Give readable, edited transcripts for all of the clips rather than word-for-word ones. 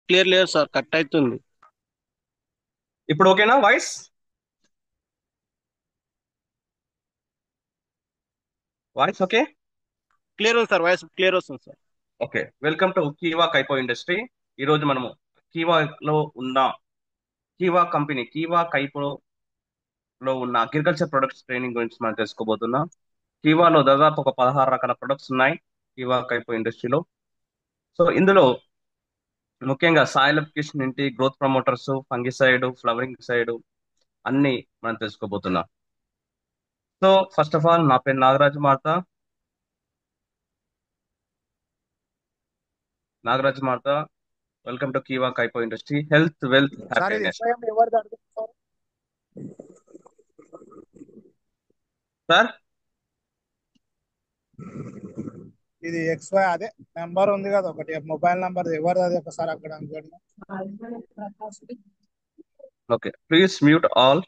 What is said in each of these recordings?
Clear లేదు sir, cut అవుతుంది. ఇప్పుడు ఓకేనా వాయిస్? Voice okay? క్లియర్ ఉంది సార్, వాయిస్ క్లియర్ వస్తుంది sir. Okay, welcome to Keva Kaipo industry. ఈ రోజు మనము కీవాలో ఉన్న కీవా కైపోలో ఉన్న అగ్రికల్చర్ ప్రొడక్ట్స్ ట్రైనింగ్ గురించి మనం తెలుసుకోబోతున్నాం. కీవాలో దాదాపు ఒక 16 రకాల ప్రొడక్ట్స్ ఉన్నాయి కీవా కైపో ఇండస్ట్రీలో. సో ఇందులో ముఖ్యంగా సాయిల్ అప్లికేషన్ ఏంటి, growth promoters, fungicide, flowering side అన్ని మనం తెలుసుకోబోతున్నాం. సో ఫస్ట్ ఆఫ్ ఆల్, నా పేరు Nagaraju Marta. Nagaraju Marta, welcome to Keva Kaipo industry, health wealth sir ఇది హ్యాపీనెస్. ఎస్ఐఎం ఎవరిది అడుగుతుంది సార్? సార్, ఇది ఎక్స్వై అదే నెంబర్ ఉంది కదా ఒకటి, మొబైల్ నెంబర్ ఎవరిది అది ఒకసారి అక్కడ చూడండి. Okay, please mute all.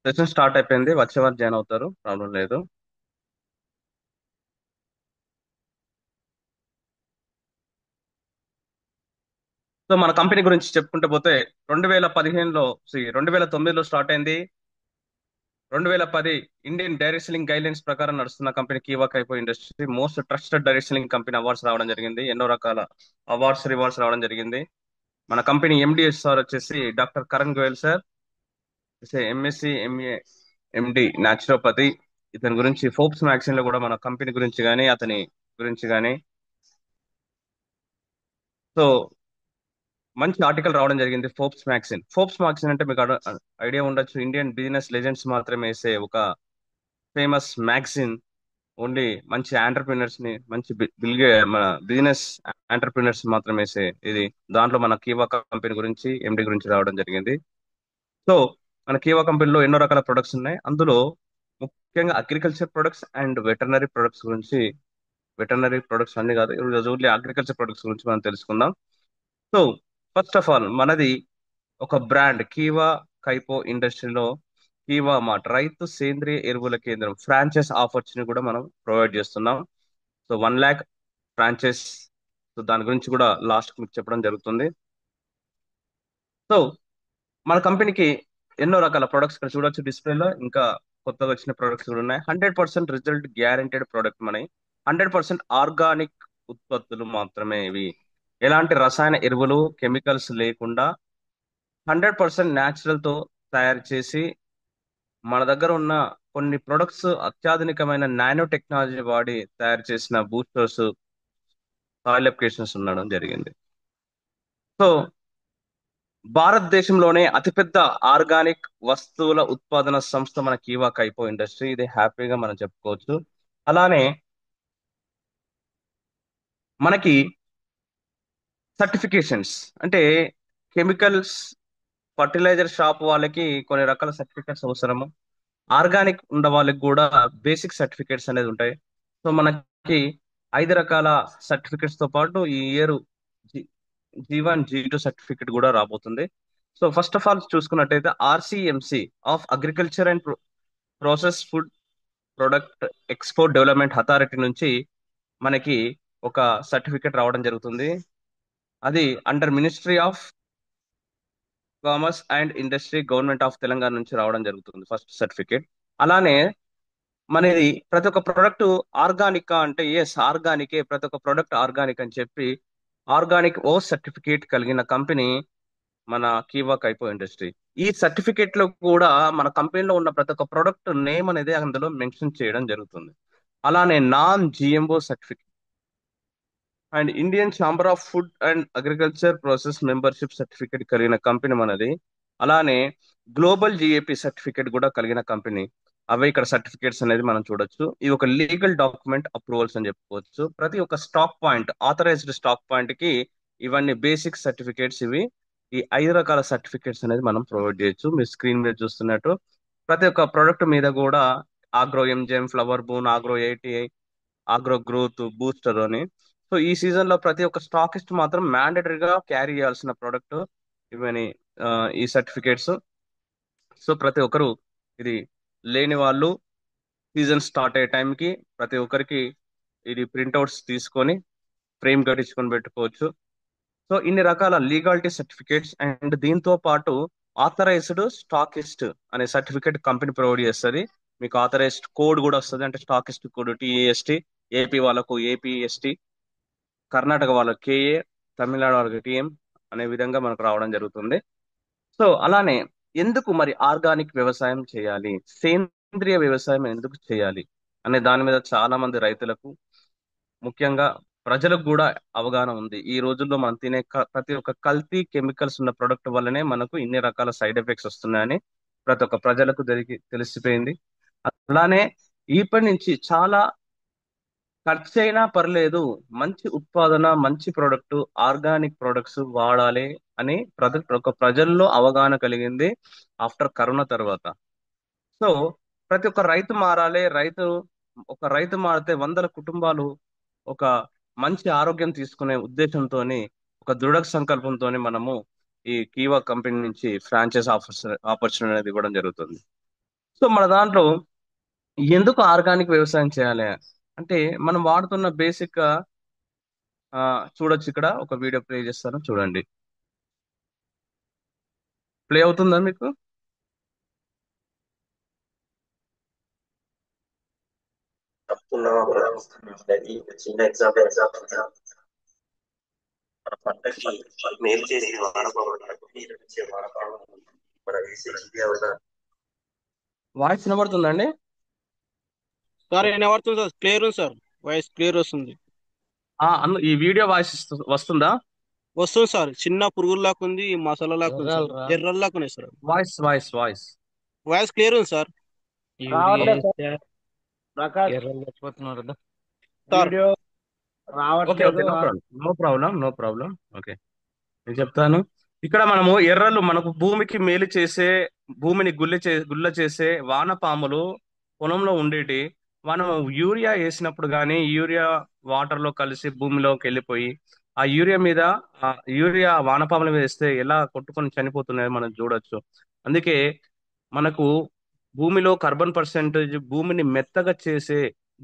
Session start అయిపోయింది, వచ్చేవారు జాయిన్ అవుతారు, ప్రాబ్లం లేదు. సో మన కంపెనీ గురించి చెప్పుకుంటూ పోతే 2015లో 2009లో స్టార్ట్ అయింది. 2010 ఇండియన్ డైరీ సెల్లింగ్ గైడ్లైన్స్ ప్రకారం నడుస్తున్న company Keva Kaipo industry most trusted dairy selling company awards రావడం జరిగింది. ఎన్నో రకాల అవార్డ్స్ రివార్డ్స్ రావడం జరిగింది. మన కంపెనీ ఎండిఎస్ సార్ వచ్చేసి doctor Karan Goyal sir, MSc MA MD naturopathy. ఇతని గురించి ఫోర్బ్స్ మ్యాగజైన్ లో కూడా మన కంపెనీ గురించి కానీ అతని గురించి కానీ సో మంచి ఆర్టికల్ రావడం జరిగింది. ఫోర్బ్స్ మ్యాగజైన్ అంటే మీకు ఐడియా ఉండొచ్చు, ఇండియన్ బిజినెస్ లెజెండ్స్ మాత్రమే వేసే ఒక ఫేమస్ మ్యాగజైన్. ఓన్లీ మంచి ఆంటర్ప్రినర్స్ ని, మంచి మన బిజినెస్ ఆంటర్ప్రినర్స్ మాత్రమే వేసే ఇది. దాంట్లో మన కీవా కంపెనీ గురించి, ఎండి గురించి రావడం జరిగింది. సో మన కీవా కంపెనీలో ఎన్నో రకాల ప్రొడక్ట్స్ ఉన్నాయి. అందులో ముఖ్యంగా agriculture products and veterinary products గురించి, వెటర్నరీ ప్రొడక్ట్స్ అన్ని కాదు, ఈరోజు ఓన్లీ అగ్రికల్చర్ ప్రొడక్ట్స్ గురించి మనం తెలుసుకుందాం. సో ఫస్ట్ ఆఫ్ ఆల్, మనది ఒక బ్రాండ్ కీవా కైపో ఇండస్ట్రీలో కీవా మార్ట్ రైతు సేంద్రియ ఎరువుల కేంద్రం ఫ్రాంచైజ్ ఆఫర్స్ ని కూడా మనం ప్రొవైడ్ చేస్తున్నాం. So 1 lakh franchise. సో దాని గురించి కూడా లాస్ట్ మీకు చెప్పడం జరుగుతుంది. సో మన కంపెనీకి ఎన్నో రకాల ప్రొడక్ట్స్ ఇక్కడ చూడొచ్చు డిస్ప్లేలో. ఇంకా కొత్తగా వచ్చిన ప్రొడక్ట్స్ కూడా ఉన్నాయి. 100% రిజల్ట్ గ్యారెంటెడ్ ప్రొడక్ట్ మనవి. 100% ఆర్గానిక్ ఉత్పత్తులు మాత్రమే ఇవి. ఎలాంటి రసాయన ఎరువులు, కెమికల్స్ లేకుండా 100% న్యాచురల్ తో తయారు చేసి, మన దగ్గర ఉన్న కొన్ని ప్రొడక్ట్స్ అత్యాధునికమైన నానో టెక్నాలజీ వాడి తయారు చేసిన బూస్టర్స్, సాయిల్ అప్లికేషన్స్ ఉండడం జరిగింది. సో భారతదేశంలోనే అతిపెద్ద ఆర్గానిక్ వస్తువుల ఉత్పాదన సంస్థ మన కీవా కైపో ఇండస్ట్రీ. ఇది హ్యాపీగా మనం చెప్పుకోవచ్చు. అలానే మనకి సర్టిఫికేషన్స్ అంటే కెమికల్స్, ఫర్టిలైజర్ షాప్ వాళ్ళకి కొన్ని రకాల సర్టిఫికేట్స్ అవసరము. ఆర్గానిక్ ఉన్న వాళ్ళకి కూడా బేసిక్ సర్టిఫికేట్స్ అనేది ఉంటాయి. సో మనకి 5 రకాల సర్టిఫికేట్స్ తో పాటు ఈ ఇయర్ G1 G2 సర్టిఫికేట్ కూడా రాబోతుంది. సో ఫస్ట్ ఆఫ్ ఆల్ చూసుకున్నట్టయితే RCMC of agriculture and process food product export development authority నుంచి మనకి ఒక సర్టిఫికేట్ రావడం జరుగుతుంది. అది under ministry of commerce and industry, government of Telangana నుంచి రావడం జరుగుతుంది ఫస్ట్ సర్టిఫికేట్. అలానే మనది ప్రతి ఒక్క ప్రొడక్ట్ ఆర్గానిక్ అంటే ఎస్ ఆర్గానికే, ప్రతి ఒక్క ప్రొడక్ట్ ఆర్గానిక్ అని చెప్పి ఆర్గానిక్ ఓ సర్టిఫికేట్ కలిగిన కంపెనీ మన కీవా కైపో ఇండస్ట్రీ. ఈ సర్టిఫికేట్ లో కూడా మన కంపెనీలో ఉన్న ప్రతి ఒక్క ప్రొడక్ట్ నేమ్ అనేది అందులో మెన్షన్ చేయడం జరుగుతుంది. అలానే non GMO certificate and Indian chamber of food and agriculture process membership certificate కలిగిన కంపెనీ మనది. అలానే గ్లోబల్ జిఏపి సర్టిఫికేట్ కూడా కలిగిన కంపెనీ. అవే ఇక్కడ సర్టిఫికేట్స్ అనేది మనం చూడొచ్చు. ఇది ఒక లీగల్ డాక్యుమెంట్ అప్రూవల్స్ అని చెప్పుకోవచ్చు. ప్రతి ఒక్క stock point, authorised stock point కి ఇవన్నీ బేసిక్ సర్టిఫికేట్స్. ఇవి ఈ 5 రకాల సర్టిఫికేట్స్ అనేది మనం ప్రొవైడ్ చేయొచ్చు. మీరు స్క్రీన్ మీద చూస్తున్నట్టు ప్రతి ఒక్క ప్రొడక్ట్ మీద కూడా agro enzyme, flower boon, agro 80, agro growth, booster అని. సో ఈ సీజన్ లో ప్రతి ఒక్క స్టాకిస్ట్ మాత్రం మ్యాండేటరీగా క్యారీ చేయాల్సిన ప్రోడక్ట్ ఇవన్నీ, ఈ సర్టిఫికేట్స్. సో ప్రతి ఒక్కరు ఇది లేని వాళ్ళు సీజన్ స్టార్ట్ అయ్యే టైంకి ప్రతి ఒక్కరికి ఇది ప్రింట్అవుట్స్ తీసుకొని ఫ్రేమ్ కట్టించుకొని పెట్టుకోవచ్చు. సో ఇన్ని రకాల లీగాలిటీ సర్టిఫికేట్స్ అండ్ దీంతో పాటు ఆథరైజ్డ్ స్టాకిస్ట్ అనే సర్టిఫికేట్ కంపెనీ ప్రొవైడ్ చేస్తుంది. మీకు ఆథరైజ్డ్ కోడ్ కూడా వస్తుంది, అంటే స్టాకిస్ట్ కోడ్ టీఏఎస్టీ. ఏపీ వాళ్ళకు ఏపీఎస్టీ, కర్ణాటక వాళ్ళకి కేఏ, తమిళనాడు వాళ్ళకి టీఎం అనే విధంగా మనకు రావడం జరుగుతుంది. సో అలానే ఎందుకు మరి ఆర్గానిక్ వ్యవసాయం చేయాలి, సేంద్రియ వ్యవసాయం ఎందుకు చేయాలి అనే దాని మీద చాలా మంది రైతులకు, ముఖ్యంగా ప్రజలకు కూడా అవగాహన ఉంది. ఈ రోజుల్లో మనం తినే ప్రతి ఒక్క కల్తీ కెమికల్స్ ఉన్న ప్రొడక్ట్ వల్లనే మనకు ఇన్ని రకాల సైడ్ ఎఫెక్ట్స్ వస్తున్నాయని ప్రతి ఒక్క ప్రజలకు తెలిసిపోయింది. అలానే ఇప్పటి నుంచి చాలా ఖర్చు అయినా పర్లేదు, మంచి ఉత్పాదన, మంచి ప్రొడక్ట్, ఆర్గానిక్ ప్రొడక్ట్స్ వాడాలి అని ప్రజల్లో అవగాహన కలిగింది ఆఫ్టర్ కరోనా తర్వాత. సో ప్రతి ఒక్క రైతు మారాలి. ఒక రైతు మారితే వందల కుటుంబాలు ఒక మంచి ఆరోగ్యం తీసుకునే ఉద్దేశంతోని, ఒక దృఢ సంకల్పంతోని మనము ఈ కీవా కంపెనీ నుంచి ఫ్రాంచైజ్ ఆపర్చునిటీ అనేది ఇవ్వడం జరుగుతుంది. సో మన దాంట్లో ఎందుకు ఆర్గానిక్ వ్యవసాయం చేయాలి అంటే, మనం వాడుతున్న బేసిక్ చూడొచ్చు. ఇక్కడ ఒక వీడియో ప్లే చేస్తాను, చూడండి. ప్లే అవుతుందా మీకు? చిన్న ఎగ్జాంపుల్ మన పంటకి మేలు చేసి మన వాయిస్ వినబడుతుందండి? సార్ వినబడుతుంది సార్, క్లియర్ ఉంది సార్, వాయిస్ క్లియర్ వస్తుంది. ఈ వీడియో వాయిస్ వస్తుందా? వస్తుంది సార్. చిన్న పురుగుల్లాగా ఉంది, మసాలా లాగా ఉంది సార్, ఎర్రల్లాగా ఉన్నాయి sir. Voice voice voice voice clear ఉంది సార్. రావట్లేదు సార్. ప్రకాష్ సార్ వీడియో రావట్లేదు. No problem, no problem. Okay, నేను చెప్తాను. ఇక్కడ మనము ఎర్రలు, మనకు భూమికి మేలు చేసే, భూమిని గుల్ల చేసే వానపాములు పొలంలో ఉండేటి. మనం యూరియా వేసినప్పుడు కానీ, యూరియా వాటర్ లో కలిసి భూమిలోకి వెళ్ళిపోయి ఆ యూరియా మీద, ఆ యూరియా వానపాములు వేస్తే ఎలా కొట్టుకొని చనిపోతున్నాయో మనం చూడొచ్చు. అందుకే మనకు భూమిలో కార్బన్ పర్సెంటేజ్, భూమిని మెత్తగా చేసే,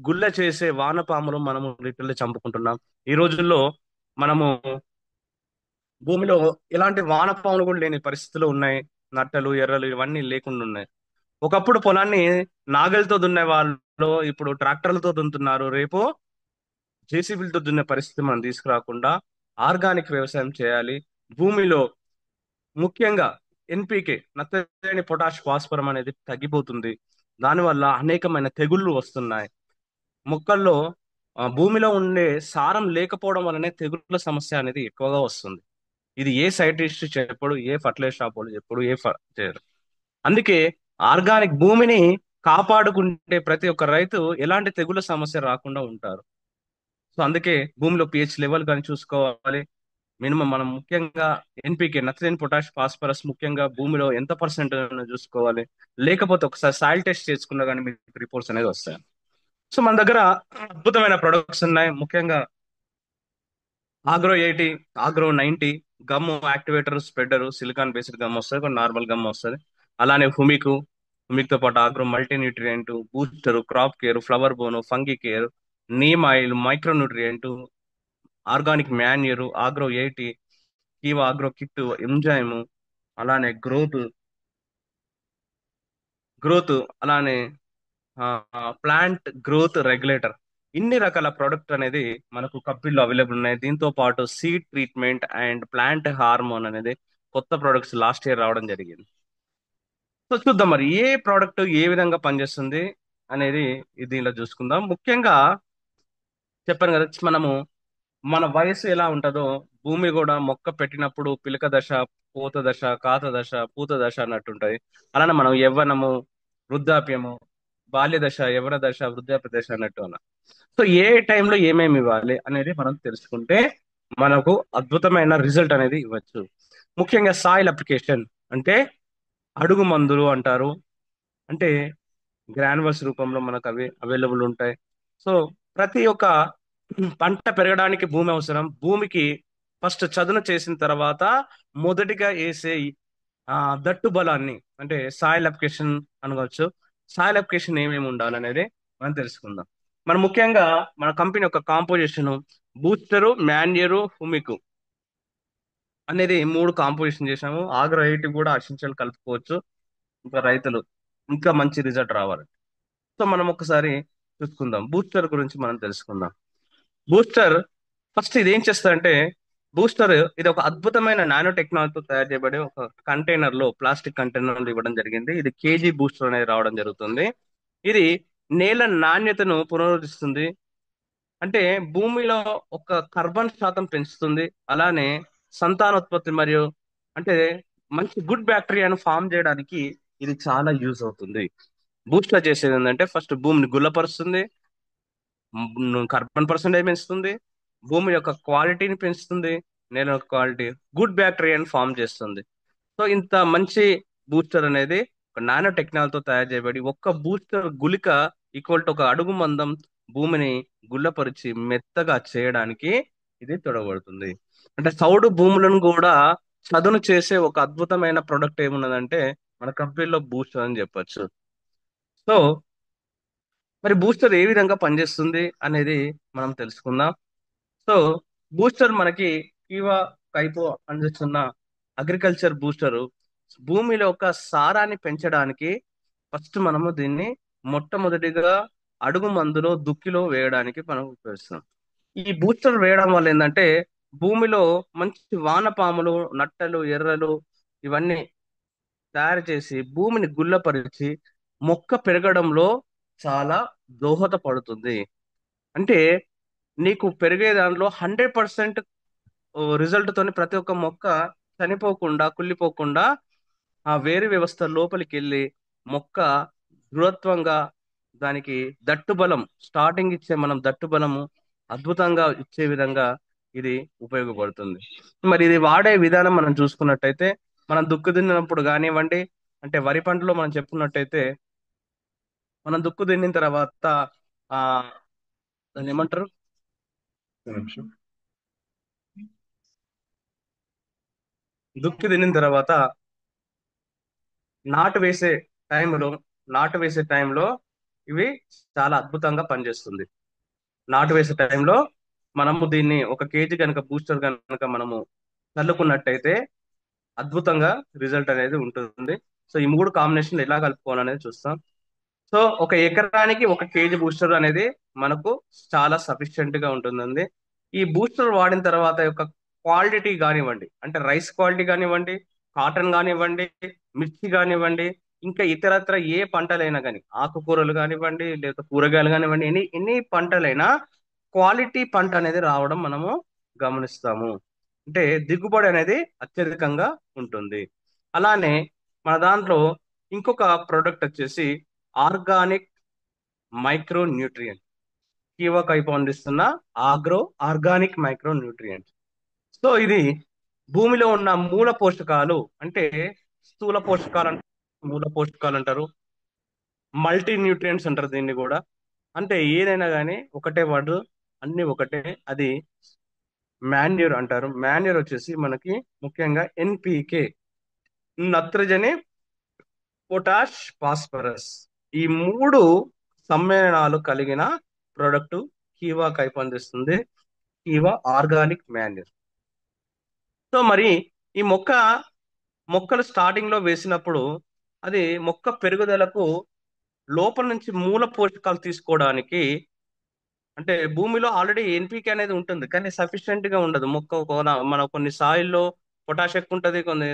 గుల్ల చేసే వానపాములు మనము లిటరల్లీ చంపుకుంటున్నాం ఈ రోజుల్లో. మనము భూమిలో ఎలాంటి వానపాములు కూడా లేని పరిస్థితులు ఉన్నాయి. నట్టలు, ఎర్రలు ఇవన్నీ లేకుండా ఉన్నాయి. ఒకప్పుడు పొలాన్ని నాగలితో దున్నే వాళ్ళు ఇప్పుడు ట్రాక్టర్లతో దున్నుతున్నారు. రేపు జేసీబీలతో దున్నే పరిస్థితి మనం తీసుకురాకుండా ఆర్గానిక్ వ్యవసాయం చేయాలి. భూమిలో ముఖ్యంగా ఎన్పికే, నత్రజని, పొటాష్, భాస్వరం అనేది తగ్గిపోతుంది. దానివల్ల అనేకమైన తెగుళ్ళు వస్తున్నాయి మొక్కల్లో. భూమిలో ఉండే సారం లేకపోవడం వల్లనే తెగుళ్ళ సమస్య అనేది ఎక్కువగా వస్తుంది. ఇది ఏ సైంటిస్ట్ చెప్పడు, ఏ ఫర్టిలైజర్ షాప్ వాళ్ళు చెప్పడు, చేయరు. అందుకే ఆర్గానిక్ భూమిని కాపాడుకుంటే ప్రతి ఒక్క రైతు ఎలాంటి తెగుళ్ళ సమస్య రాకుండా ఉంటారు. సో అందుకే భూమిలో పిహెచ్ లెవెల్ కానీ చూసుకోవాలి. మినిమం మనం ముఖ్యంగా ఎన్పికే, నత్రజని, పొటాష్, ఫాస్ఫరస్ ముఖ్యంగా భూమిలో ఎంత పర్సెంట్ చూసుకోవాలి. లేకపోతే ఒకసారి సాయిల్ టెస్ట్ చేసుకున్నా కానీ మీకు రిపోర్ట్స్ అనేది వస్తాయి. సో మన దగ్గర అద్భుతమైన ప్రొడక్ట్స్ ఉన్నాయి. ముఖ్యంగా agro 80, agro 90, gum activator, spreader, silicone based gum వస్తుంది, కొన్ని నార్మల్ గమ్ వస్తుంది. అలానే హుమిక్తో పాటు agro multi nutrient, booster, crop care, flower bone, fungi care, neem oil, micro nutrient, organic manure, agro 80, Keva agro kit, enzyme, అలానే growth, అలానే plant growth regulator. ఇన్ని రకాల ప్రొడక్ట్ అనేది మనకు కంపెనీలో అవైలబుల్ ఉన్నాయి. దీంతో పాటు seed treatment and plant hormone అనేది కొత్త ప్రొడక్ట్స్ లాస్ట్ ఇయర్ రావడం జరిగింది. సో చూద్దాం మరి ఏ ప్రోడక్ట్ ఏ విధంగా పనిచేస్తుంది అనేది దీనిలో చూసుకుందాం. ముఖ్యంగా చెప్పాను కదా, మన వయసు ఎలా ఉంటుందో భూమి కూడా మొక్క పెట్టినప్పుడు పిలక దశ, పూత దశ, కాత దశ, పూత దశ అన్నట్టుంటది. అలానే మనం యవ్వనము, వృద్ధాప్యము, బాల్య దశ, యవ్వన దశ, వృద్ధాప్య దశ అన్నట్టు అన్న. సో ఏ టైంలో ఏమేమి ఇవ్వాలి అనేది మనం తెలుసుకుంటే మనకు అద్భుతమైన రిజల్ట్ అనేది ఇవ్వచ్చు. ముఖ్యంగా సాయిల్ అప్లికేషన్ అంటే అడుగు మందులు అంటారు. అంటే గ్రాన్యువల్స్ రూపంలో మనకు అవి అవైలబుల్ ఉంటాయి. సో ప్రతి ఒక్క పంట పెరగడానికి భూమి అవసరం. భూమికి ఫస్ట్ చదును చేసిన తర్వాత మొదటిగా వేసే దట్టు బలాన్ని అంటే సాయిల్ అప్లికేషన్ అనుకోవచ్చు. సాయిల్ అప్లికేషన్ ఏమేమి ఉండాలనేది మనం తెలుసుకుందాం. మనం ముఖ్యంగా మన కంపెనీ యొక్క కాంపోజిషన్ బూస్టరు, మాన్యూరు, హుమిక్ అనేది 3 కాంపోజిషన్ చేసాము. ఆగ్రో 8 కూడా అసెన్షియల్ కలుపుకోవచ్చు. ఇంకా రైతులు ఇంకా మంచి రిజల్ట్ రావాలి. సో మనం ఒకసారి చూసుకుందాం, బూస్టర్ గురించి మనం తెలుసుకుందాం. బూస్టర్ ఫస్ట్ ఇది ఏం చేస్తారంటే, బూస్టర్ ఇది ఒక అద్భుతమైన నానో టెక్నాలజీతో తయారు చేయబడి ఒక కంటైనర్ లో, ప్లాస్టిక్ కంటైనర్ లో ఇవ్వడం జరిగింది. ఇది కేజీ బూస్టర్ అనేది రావడం జరుగుతుంది. ఇది నేల నాణ్యతను పునరుద్ధరిస్తుంది. అంటే భూమిలో ఒక కార్బన్ శాతం పెంచుతుంది. అలానే సంతానోత్పత్తి మరియు అంటే మంచి గుడ్ బ్యాక్టీరియాను ఫామ్ చేయడానికి ఇది చాలా యూజ్ అవుతుంది. బూస్టర్ చేసేది ఏంటంటే ఫస్ట్ భూమిని గుల్లపరుస్తుంది, కార్బన్ పర్సెంటేజ్ పెంచుతుంది, భూమి యొక్క క్వాలిటీని పెంచుతుంది, నేల యొక్క క్వాలిటీ, గుడ్ బ్యాక్టీరియాని ఫామ్ చేస్తుంది. సో ఇంత మంచి బూస్టర్ అనేది ఒక నానో టెక్నాలజీతో తయారు చేయబడి, ఒక్క బూస్టర్ గుళిక ఈక్వల్ టు ఒక అడుగు మందం భూమిని గుల్లపరిచి మెత్తగా చేయడానికి ఇది తోడబడుతుంది. అంటే చౌడు భూములను కూడా చదును చేసే ఒక అద్భుతమైన ప్రొడక్ట్ ఏమున్నదంటే మన కంపెనీలో బూస్టర్ అని చెప్పొచ్చు. సో మరి బూస్టర్ ఏ విధంగా పనిచేస్తుంది అనేది మనం తెలుసుకుందాం. సో బూస్టర్ మనకి కీవా కైపో అందిస్తున్న అగ్రికల్చర్ బూస్టర్ భూమిలో ఒక సారాన్ని పెంచడానికి ఫస్ట్ మనము దీన్ని మొట్టమొదటిగా అడుగు మందులో దుక్కిలో వేయడానికి మనం ఉపయోగిస్తాం. ఈ బూస్టర్ వేయడం వల్ల ఏంటంటే భూమిలో మంచి వానపాములు, నట్టలు, ఎర్రలు ఇవన్నీ తయారు చేసి భూమిని గుల్లపరిచి మొక్క పెరగడంలో చాలా దోహదపడుతుంది. అంటే నీకు పెరిగే దాంట్లో 100% రిజల్ట్ తోని ప్రతి ఒక్క మొక్క చనిపోకుండా, కుళ్ళిపోకుండా ఆ వేరు వ్యవస్థ లోపలికి వెళ్ళి మొక్క దృఢత్వంగా, దానికి దట్టు బలం, స్టార్టింగ్ ఇచ్చే మనం దట్టు బలము అద్భుతంగా ఇచ్చే విధంగా ఇది ఉపయోగపడుతుంది. మరి ఇది వాడే విధానం మనం చూసుకున్నట్టయితే, మనం దుక్కు దున్నినప్పుడు కానివ్వండి, అంటే వరి పంటలో మనం చెప్పుకున్నట్టయితే, మనం దుక్కు దున్నిన తర్వాత ఆ దాన్ని ఏమంటారు, ఒక నిమిషం. దుక్కి దున్నిన తర్వాత నాటు వేసే టైంలో నాటు వేసే టైంలో ఇవి చాలా అద్భుతంగా పనిచేస్తుంది. నాటు వేసే టైంలో మనము దీన్ని ఒక కేజీ కనుక బూస్టర్ కనుక మనము చల్లుకున్నట్టయితే అద్భుతంగా రిజల్ట్ అనేది ఉంటుంది. సో ఈ 3 కాంబినేషన్ ఎలా కలుపుకోవాలనేది చూస్తాం. సో ఒక ఎకరానికి 1 కేజీ బూస్టర్ అనేది మనకు చాలా సఫిషియెంట్ గా ఉంటుందండి. ఈ బూస్టర్ వాడిన తర్వాత యొక్క క్వాలిటీ కానివ్వండి, అంటే రైస్ క్వాలిటీ కానివ్వండి, కాటన్ కానివ్వండి, మిర్చి కానివ్వండి, ఇంకా ఇతరత్ర ఏ పంటలైనా కానీ, ఆకుకూరలు కానివ్వండి, లేదా కూరగాయలు కానివ్వండి, ఎన్ని పంటలైనా క్వాలిటీ పంట అనేది రావడం మనము గమనిస్తాము. అంటే దిగుబడి అనేది అత్యధికంగా ఉంటుంది. అలానే మన దాంట్లో ఇంకొక ప్రోడక్ట్ వచ్చేసి ఆర్గానిక్ మైక్రో న్యూట్రియంట్, కీవా కైపో అందిస్తున్న ఆర్గానిక్ మైక్రో న్యూట్రియంట్. సో ఇది భూమిలో ఉన్న మూల పోషకాలు, అంటే స్థూల పోషకాలు అంటారు, మూల పోషకాలు అంటారు, మల్టీ న్యూట్రియంట్స్ అంటారు దీన్ని కూడా. అంటే ఏదైనా కానీ ఒకటే వర్డ్, అన్ని ఒకటే. అది మాన్యూర్ అంటారు. మాన్యూర్ వచ్చేసి మనకి ముఖ్యంగా ఎన్పికే, నత్రజని, పొటాష్, ఫాస్ఫరస్, ఈ 3 సమ్మేళనాలు కలిగిన ప్రోడక్ట్ కీవా కైప్ అందిస్తుంది, కీవా ఆర్గానిక్ మాన్యూర్. సో మరి ఈ మొక్కలు స్టార్టింగ్ లో వేసినప్పుడు అది మొక్క పెరుగుదలకు లోపల నుంచి మూల పోషకాలు తీసుకోవడానికి, అంటే భూమిలో ఆల్రెడీ ఎన్పికే అనేది ఉంటుంది కానీ సఫిషియెంట్ గా ఉండదు. మన కొన్ని సాయిల్లో పొటాష్ ఎక్కువ ఉంటుంది, కొన్ని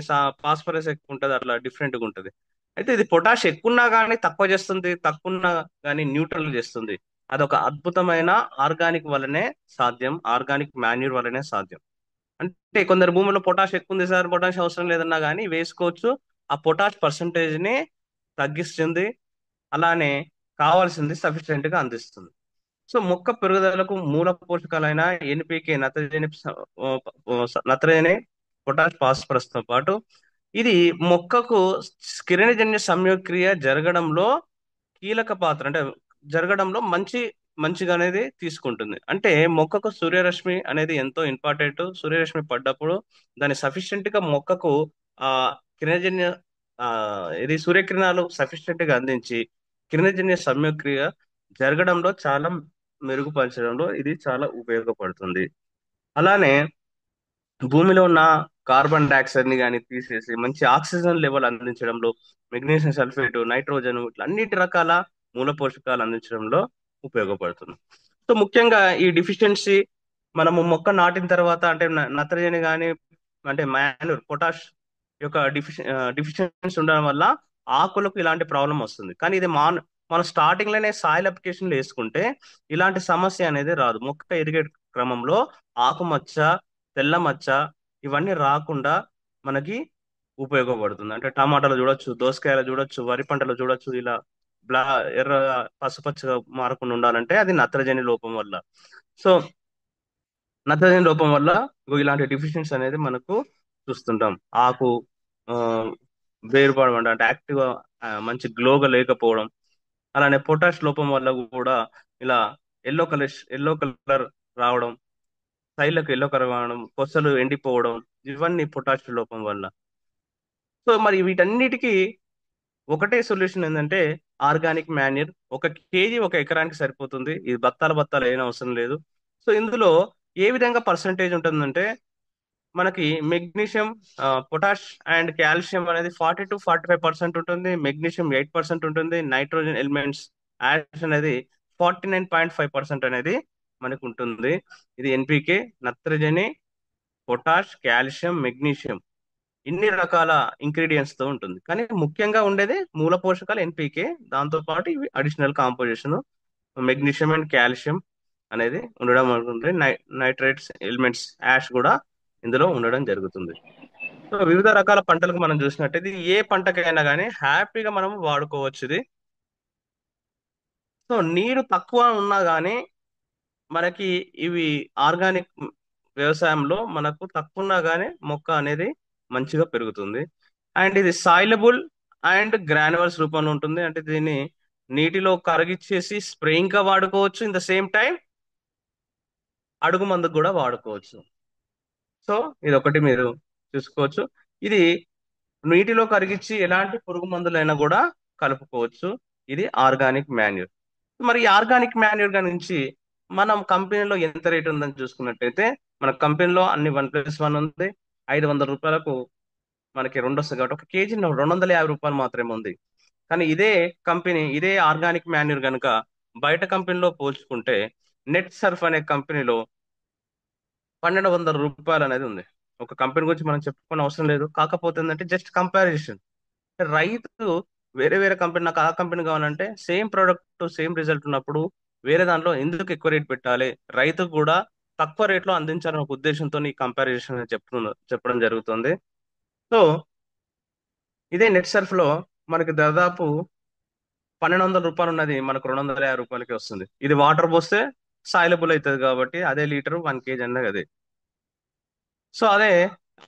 ఫాస్ఫరస్ ఎక్కువ ఉంటుంది, అట్లా డిఫరెంట్ గా ఉంటుంది. అయితే ఇది పొటాష్ ఎక్కువన్నా కానీ తక్కువ చేస్తుంది, తక్కువన్నా కానీ న్యూట్రల్ చేస్తుంది. అదొక అద్భుతమైన ఆర్గానిక్ వల్లనే సాధ్యం, ఆర్గానిక్ మాన్యూర్ వల్లనే సాధ్యం. అంటే కొందరు భూమిలో పొటాష్ ఎక్కువ ఉంది సార్, పొటాష్ అవసరం లేదన్నా కానీ వేసుకోవచ్చు. ఆ పొటాష్ పర్సంటేజ్ ని తగ్గిస్తుంది, అలానే కావాల్సింది సఫిషియెంట్ గా అందిస్తుంది. సో మొక్క పెరుగుదలకు మూల పోషకాలైన ఎన్పికే, నత్రజని, పొటాష్, ఫాస్ఫరస్ తో పాటు ఇది మొక్కకు కిరణజన్య సంయోక్రియ జరగడంలో కీలక పాత్ర, అంటే జరగడంలో మంచిగా అనేది తీసుకుంటుంది. అంటే మొక్కకు సూర్యరశ్మి అనేది ఎంతో ఇంపార్టెంట్. సూర్యరశ్మి పడ్డప్పుడు దాని సఫిషియెంట్ గా మొక్కకు ఆ కిరణజన్య ఆ ఇది సూర్యకిరణాలు సఫిషియెంట్ గా అందించి కిరణజన్య సంయోక్రియ జరగడంలో చాలా మెరుగుపరచడంలో ఇది చాలా ఉపయోగపడుతుంది. అలానే భూమిలో ఉన్న కార్బన్ డైఆక్సైడ్ ని కానీ తీసేసి మంచి ఆక్సిజన్ లెవెల్ అందించడంలో మెగ్నీషియం సల్ఫేట్, నైట్రోజన్ ఇట్లా అన్నిటి రకాల మూల పోషకాలు అందించడంలో ఉపయోగపడుతుంది. సో ముఖ్యంగా ఈ డిఫిషియన్సీ మనము మొక్క నాటిన తర్వాత అంటే నత్రజని కానీ అంటే మాన్యూర్ పొటాష్ యొక్క డిఫిషియన్సీ ఉండడం వల్ల ఆకులకు ఇలాంటి ప్రాబ్లం వస్తుంది. కానీ ఇది మనం స్టార్టింగ్ లోనే సాయిల్ అప్లికేషన్ వేసుకుంటే ఇలాంటి సమస్య అనేది రాదు. మొక్క ఎదిగే క్రమంలో ఆకుమచ్చ, తెల్ల మచ్చ ఇవన్నీ రాకుండా మనకి ఉపయోగపడుతుంది. అంటే టమాటాలు చూడొచ్చు, దోసకాయలు చూడొచ్చు, వరి పంటలు చూడొచ్చు. ఇలా బ్లా ఎర్ర పసుపచ్చగా మారకుండా ఉండాలంటే అది నత్రజని లోపం వల్ల. సో నత్రజని లోపం వల్ల ఇలాంటి డిఫిషియన్స్ అనేది మనకు చూస్తుంటాం. ఆకు ఆ, వేరుపడడం అంటే యాక్టివ్ మంచి గ్లోగా లేకపోవడం, అలానే పొటాష్ లోపం వల్ల కూడా ఇలా ఎల్లో కలర్ రావడం, సైడ్లకు ఎల్లో కలర్ రావడం, కొసలు ఎండిపోవడం, ఇవన్నీ పొటాష్ లోపం వల్ల. సో మరి వీటన్నిటికీ ఒకటే సొల్యూషన్ ఏంటంటే ఆర్గానిక్ మాన్యూర్. 1 kg 1 ఎకరానికి సరిపోతుంది. ఇది బత్తాలు ఏం అవసరం లేదు. సో ఇందులో ఏ విధంగా పర్సంటేజ్ ఉంటుందంటే మనకి మెగ్నీషియం, పొటాష్ అండ్ కాల్షియం అనేది 40 to 45% ఉంటుంది. మెగ్నీషియం 8% ఉంటుంది. నైట్రోజన్ ఎలిమెంట్స్ యాష్ అనేది 49.5% అనేది మనకు ఉంటుంది. ఇది ఎన్పికే, నత్రజని, పొటాష్, కాల్షియం, మెగ్నీషియం ఇన్ని రకాల ఇంగ్రీడియంట్స్ తో ఉంటుంది. కానీ ముఖ్యంగా ఉండేది మూల పోషకాలు ఎన్పికే. దాంతో పాటు ఇవి additional composition magnesium and calcium అనేది ఉండడం ఉంటుంది. నైట్రేట్స్ ఎలిమెంట్స్ యాష్ కూడా ఇందులో ఉండడం జరుగుతుంది. సో వివిధ రకాల పంటలకు మనం చూసినట్టయితే ఇది ఏ పంటకైనా కానీ హ్యాపీగా మనం వాడుకోవచ్చు ఇది. సో నీరు తక్కువ ఉన్నా కానీ మనకి ఇవి ఆర్గానిక్ వ్యవసాయంలో మనకు తక్కువ ఉన్నా కానీ మొక్క అనేది మంచిగా పెరుగుతుంది. అండ్ ఇది సాయిలబుల్ అండ్ గ్రాన్యువల్స్ రూపంలో ఉంటుంది. అంటే దీన్ని నీటిలో కరిగిచ్చేసి స్ప్రేయింగ్ గా వాడుకోవచ్చు. ఇన్ ద సేమ్ టైం అడుగు మందుకు కూడా వాడుకోవచ్చు. సో ఇది ఒకటి మీరు చూసుకోవచ్చు. ఇది నీటిలో కరిగించి ఎలాంటి పురుగు మందులైనా కూడా కలుపుకోవచ్చు. ఇది ఆర్గానిక్ మాన్యూర్. మరి ఈ ఆర్గానిక్ మాన్యూర్ నుంచి మనం కంపెనీలో ఎంత రేట్ ఉందని చూసుకున్నట్టయితే మన కంపెనీలో అన్ని 1+1 ఉంది. 500 రూపాయలకు మనకి 2 వస్తుంది కాబట్టి 1 kg 250 రూపాయలు మాత్రమే ఉంది. కానీ ఇదే కంపెనీ ఇదే ఆర్గానిక్ మాన్యూర్ కనుక బయట కంపెనీలో పోల్చుకుంటే నెట్ సర్ఫ్ అనే కంపెనీలో 1200 రూపాయలు అనేది ఉంది. ఒక కంపెనీ గురించి మనం చెప్పుకునే అవసరం లేదు. కాకపోతే ఏంటంటే జస్ట్ కంపారిజన్. రైతు వేరే వేరే కంపెనీ నాకు ఆ కంపెనీ కావాలంటే సేమ్ ప్రోడక్ట్ సేమ్ రిజల్ట్ ఉన్నప్పుడు వేరే దాంట్లో ఎందుకు ఎక్కువ రేట్ పెట్టాలి, రైతు కూడా తక్కువ రేట్లో అందించాలనే ఒక ఉద్దేశంతో ఈ కంపారిజన్ చెప్పడం జరుగుతుంది. సో ఇదే నెట్ సర్ఫ్ లో మనకి దాదాపు 1200 రూపాయలు ఉన్నది మనకు 250 రూపాయలకి వస్తుంది. ఇది వాటర్ పోస్తే సాయిలబుల్ అవుతుంది కాబట్టి అదే లీటర్ 1 kg అన్నది అదే. సో అదే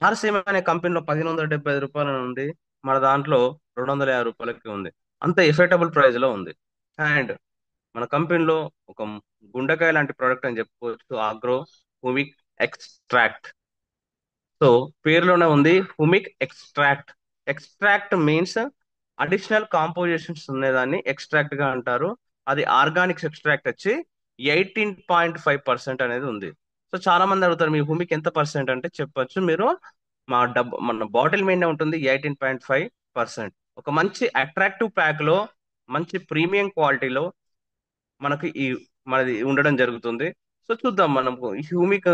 ఆర్సీఎం అనే కంపెనీలో 1575 రూపాయలు ఉంది, మన దాంట్లో 250 రూపాయలకి ఉంది. అంత ఎఫెక్టబుల్ ప్రైస్ లో ఉంది. అండ్ మన కంపెనీలో ఒక గుండెకాయ లాంటి ప్రోడక్ట్ అని చెప్పుకోవచ్చు, ఆగ్రో హుమిక్ ఎక్స్ట్రాక్ట్. సో పేరులోనే ఉంది humic extract. Extract means additional compositions ఉండేదాన్ని ఎక్స్ట్రాక్ట్ గా అంటారు. అది ఆర్గానిక్స్ ఎక్స్ట్రాక్ట్ వచ్చి 18.5% అనేది ఉంది. సో చాలా మంది అడుగుతారు మీ హుమిక్ ఎంత పర్సెంట్ అంటే చెప్పొచ్చు మీరు, మన బాటిల్ మీదనే ఉంటుంది 18.5%. ఒక మంచి అట్రాక్టివ్ ప్యాక్ లో మంచి ప్రీమియం క్వాలిటీలో మనకి మనది ఉండడం జరుగుతుంది. సో చూద్దాం మనం ఈ హ్యూమిక్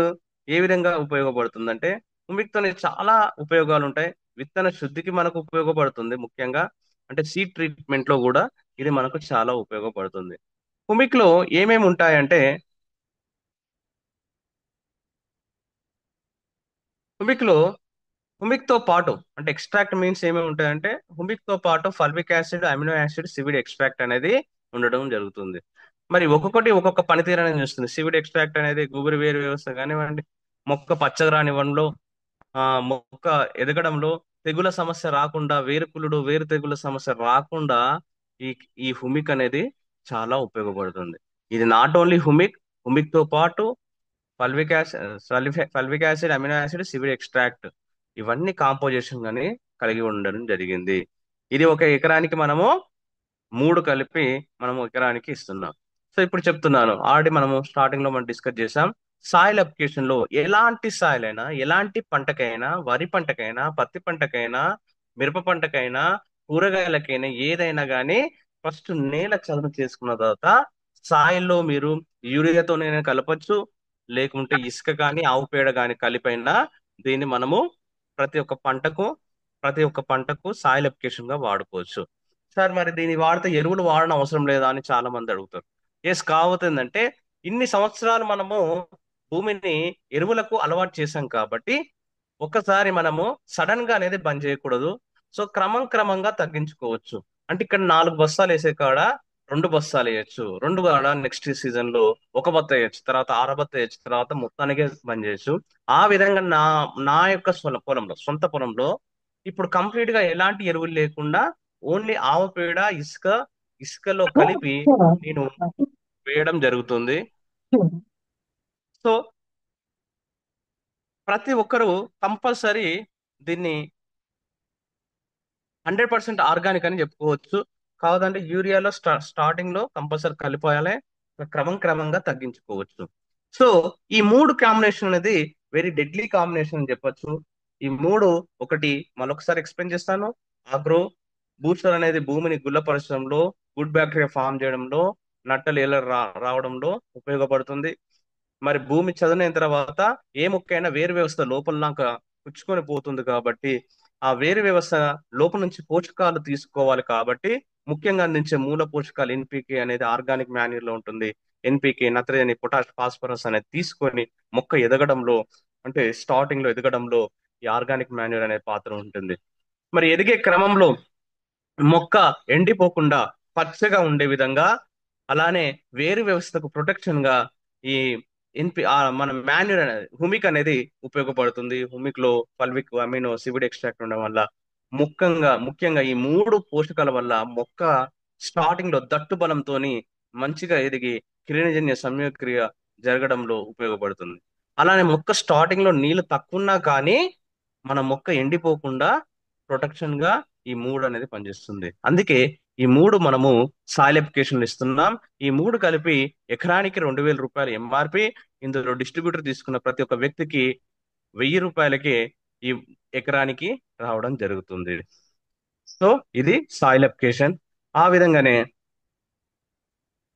ఏ విధంగా ఉపయోగపడుతుంది అంటే హ్యూమిక్ తోనే చాలా ఉపయోగాలు ఉంటాయి. విత్తన శుద్ధికి మనకు ఉపయోగపడుతుంది ముఖ్యంగా. అంటే సీడ్ ట్రీట్మెంట్ లో కూడా ఇది మనకు చాలా ఉపయోగపడుతుంది. హ్యూమిక్ లో ఏమేమి ఉంటాయంటే హ్యూమిక్ లో హుమిక్ తో పాటు అంటే ఎక్స్ట్రాక్ట్ మీన్స్ ఏమేమి ఉంటాయంటే హుమిక్ తో పాటు fulvic acid, amino acid, seaweed extract అనేది ఉండడం జరుగుతుంది. మరి ఒక్కొక్కటి ఒక్కొక్క పనితీరు అనేది చూస్తుంది. సివిడ్ ఎక్స్ట్రాక్ట్ అనేది గుబురు వేరు వ్యవస్థ కానివ్వండి, మొక్క పచ్చగా రానివ్వడంలో, మొక్క ఎదగడంలో, తెగుల సమస్య రాకుండా, వేరుకులుడు వేరు తెగుల సమస్య రాకుండా ఈ ఈ హుమిక్ అనేది చాలా ఉపయోగపడుతుంది. ఇది నాట్ ఓన్లీ హుమిక్, హుమిక్ తో పాటు fulvic acid, amino acid, seaweed extract ఇవన్నీ కాంపోజిషన్ గాని కలిగి ఉండడం జరిగింది. ఇది 1 ఎకరానికి మనము 3 కలిపి మనము ఎకరానికి ఇస్తున్నాం. సో ఇప్పుడు చెప్తున్నాను, ఆల్రెడీ మనము స్టార్టింగ్ లో మనం డిస్కస్ చేసాం. సాయిల్ అప్లికేషన్ లో ఎలాంటి సాయిల్ అయినా, ఎలాంటి పంటకైనా, వరి పంటకైనా, పత్తి పంటకైనా, మిరప పంటకైనా, కూరగాయలకైనా, ఏదైనా కానీ ఫస్ట్ నేల చదును చేసుకున్న తర్వాత సాయిల్లో మీరు యూరియాతోనైనా కలపచ్చు, లేకుంటే ఇసుక కానీ ఆవు పేడ కానీ కలిపైనా దీన్ని మనము ప్రతి ఒక్క పంటకు ప్రతి ఒక్క పంటకు సాయిల్ అప్లికేషన్ గా వాడుకోవచ్చు. సార్ మరి దీన్ని వాడితే ఎరువులు వాడడం అవసరం లేదా అని చాలా మంది అడుగుతారు. ఎస్, కావుతుందంటే ఇన్ని సంవత్సరాలు మనము భూమిని ఎరువులకు అలవాటు చేశాం కాబట్టి ఒక్కసారి మనము సడన్ గా అనేది బంద్ చేయకూడదు. సో క్రమంగా తగ్గించుకోవచ్చు. అంటే ఇక్కడ 4 బస్తాలు వేసే కాడ 2 బస్తాలు వేయచ్చు, 2 కాడ నెక్స్ట్ సీజన్ లో 1 బత్త వేయచ్చు, తర్వాత 6 బత్త వేయచ్చు, తర్వాత మొత్తానికే బంద్ చేయొచ్చు. ఆ విధంగా నా నా యొక్క సొంత పొలంలో ఇప్పుడు కంప్లీట్ గా ఎలాంటి ఎరువులు లేకుండా ఓన్లీ ఆవు పేడ, ఇసుకలో కలిపి నేను వేయడం జరుగుతుంది. సో ప్రతి ఒక్కరూ కంపల్సరీ దీన్ని 100% ఆర్గానిక్ అని చెప్పుకోవచ్చు. కాదంటే యూరియాలో స్టార్టింగ్ లో కంపల్సరీ కలిపోయాలి, క్రమంగా తగ్గించుకోవచ్చు. సో ఈ 3 కాంబినేషన్ అనేది వెరీ డెడ్లీ కాంబినేషన్ అని చెప్పొచ్చు. ఈ 3 ఒకటి మరొకసారి ఎక్స్ప్లెయిన్ చేస్తాను. ఆగ్రో బూస్టర్ అనేది భూమిని గుల్లపరచడంలో, గుడ్ బ్యాక్టీరియా ఫామ్ చేయడంలో, నట్టలు ఏల రావడంలో ఉపయోగపడుతుంది. మరి భూమి చదునైన తర్వాత ఏ మొక్కైనా వేరు వ్యవస్థ లోపలనాక పుచ్చుకొని పోతుంది కాబట్టి ఆ వేరు వ్యవస్థ లోపల నుంచి పోషకాలు తీసుకోవాలి కాబట్టి ముఖ్యంగా అందించే మూల పోషకాలు ఎన్పికే అనేది ఆర్గానిక్ మాన్యూర్ లో ఉంటుంది. ఎన్పికే, నత్రజని, పొటాష్, ఫాస్ఫరస్ అనేది తీసుకొని మొక్క ఎదగడంలో, అంటే స్టార్టింగ్ లో ఎదగడంలో ఈ ఆర్గానిక్ మాన్యూర్ అనే పాత్ర ఉంటుంది. మరి ఎదిగే క్రమంలో మొక్క ఎండిపోకుండా పచ్చగా ఉండే విధంగా, అలానే వేరు వ్యవస్థకు ప్రొటెక్షన్ గా ఈ మన మాన్యూర్ అనేది హుమిక్ అనేది ఉపయోగపడుతుంది. హుమిక్ లో ఫల్విక్ అమినో సివిడ్ ఎక్స్ట్రాక్ట్ ఉండడం వల్ల ముఖ్యంగా ఈ 3 పోషకాల వల్ల మొక్క స్టార్టింగ్ లో దట్టు బలంతోని మంచిగా ఎదిగి కిరణజన్య సంయోగక్రియ జరగడంలో ఉపయోగపడుతుంది. అలానే మొక్క స్టార్టింగ్ లో నీళ్లు తక్కువ ఉన్నా కానీ మన మొక్క ఎండిపోకుండా ప్రొటెక్షన్ గా ఈ 3 అనేది పనిచేస్తుంది. అందుకే ఈ 3 మనము సాయిల్ అప్లికేషన్లు ఇస్తున్నాం. ఈ 3 కలిపి ఎకరానికి 2,000 రూపాయలు ఎంఆర్పి. ఇందులో డిస్ట్రిబ్యూటర్ తీసుకున్న ప్రతి ఒక్క వ్యక్తికి 1,000 రూపాయలకే ఈ ఎకరానికి రావడం జరుగుతుంది. సో ఇది సాయిల్ అప్లికేషన్. ఆ విధంగానే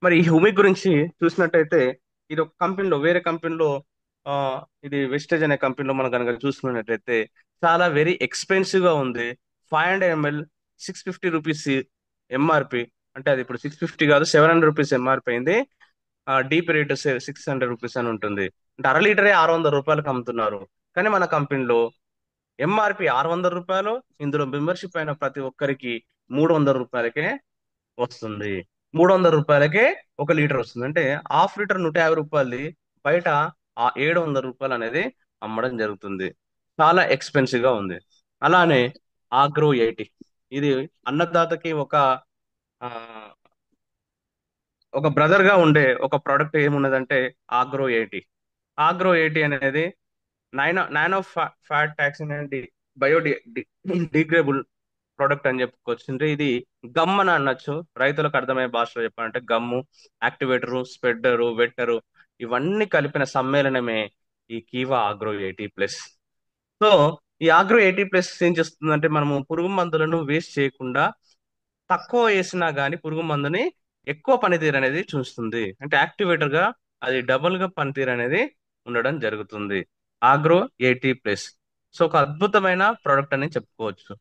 మరి ఈ హుమిక్ గురించి చూసినట్టయితే ఇది ఒక కంపెనీలో, వేరే కంపెనీలో ఆ ఇది వెస్టేజ్ అనే కంపెనీలో మనం కనుక చూసుకున్నట్టయితే చాలా వెరీ ఎక్స్పెన్సివ్ గా ఉంది. 500 ml 650 రూపీస్ ఎంఆర్పి. అంటే అది ఇప్పుడు 650 కాదు, 700 రూపీస్ ఎంఆర్పి అయింది. డీప్ రేట్ 600 రూపీస్ అని ఉంటుంది. అంటే అర లీటరే 600 రూపాయలకు అమ్ముతున్నారు. కానీ మన కంపెనీలో ఎంఆర్పి 600 రూపాయలు, ఇందులో మెంబర్షిప్ అయిన ప్రతి ఒక్కరికి 300 రూపాయలకే వస్తుంది. 300 రూపాయలకే 1 లీటర్ వస్తుంది. అంటే హాఫ్ లీటర్ 150 రూపాయలది బయట 700 రూపాయలు అనేది అమ్మడం జరుగుతుంది. చాలా ఎక్స్పెన్సివ్ గా ఉంది. అలానే ఆగ్రో 80 ఇది అన్నదాతకి ఆ, ఒక బ్రదర్ గా ఉండే ఒక ప్రోడక్ట్ ఏమున్నదంటే ఆగ్రో 80 అనేది nano fat toxin and bio degradable product అని చెప్పుకోవచ్చు. అంటే ఇది గమ్ అని అనొచ్చు. రైతులకు అర్థమయ్యే భాషలో చెప్పాలంటే గమ్ము, యాక్టివేటరు, స్ప్రెడ్డరు, వెట్టరు ఇవన్నీ కలిపిన సమ్మేళనమే ఈ కీవా ఆగ్రో 80+. సో ఈ ఆగ్రో 80+ ఏం చేస్తుందంటే మనము పురుగు మందులను వేస్ట్ చేయకుండా తక్కువ వేసినా గానీ పురుగు మందుని ఎక్కువ పనితీరు అనేది చూస్తుంది. అంటే యాక్టివేటర్ గా అది డబుల్ గా పనితీరు అనేది ఉండడం జరుగుతుంది. ఆగ్రో 80+. సో ఒక అద్భుతమైన ప్రోడక్ట్ అని చెప్పుకోవచ్చు.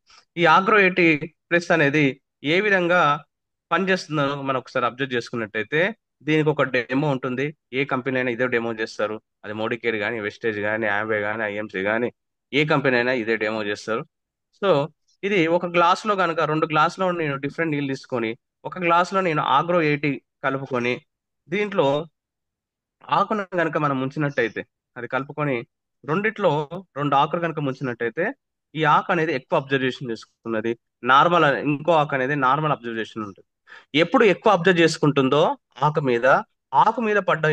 ఈ ఆగ్రో 80+ అనేది ఏ విధంగా పనిచేస్తుందో మనం ఒకసారి అబ్జర్వ్ చేసుకున్నట్టయితే దీనికి ఒక డెమో ఉంటుంది. ఏ కంపెనీ అయినా ఇదే డెమో చేస్తారు. అది మోడికేర్ కానీ, వెస్టేజ్ కానీ, ఆంబే కానీ, ఐఎంసీ కానీ, ఏ కంపెనీ అయినా ఇదే డెమో చేస్తారు. సో ఇది ఒక గ్లాస్ లో కనుక 2 గ్లాసులో నేను డిఫరెంట్ నీళ్ళు తీసుకొని ఒక గ్లాసులో నేను ఆగ్రో 80 కలుపుకొని దీంట్లో ఆకును కనుక మనం ముంచినట్టయితే, అది కలుపుకొని రెండిట్లో 2 ఆకులు కనుక ముంచినట్టయితే ఈ ఆకు అనేది ఎక్కువ అబ్జర్వేషన్ చేసుకున్నది. ఇంకో ఆకు అనేది నార్మల్ అబ్జర్వేషన్ ఉంటుంది. ఎప్పుడు ఎక్కువ అబ్జర్వ్ చేసుకుంటుందో ఆకు మీద పడ్డ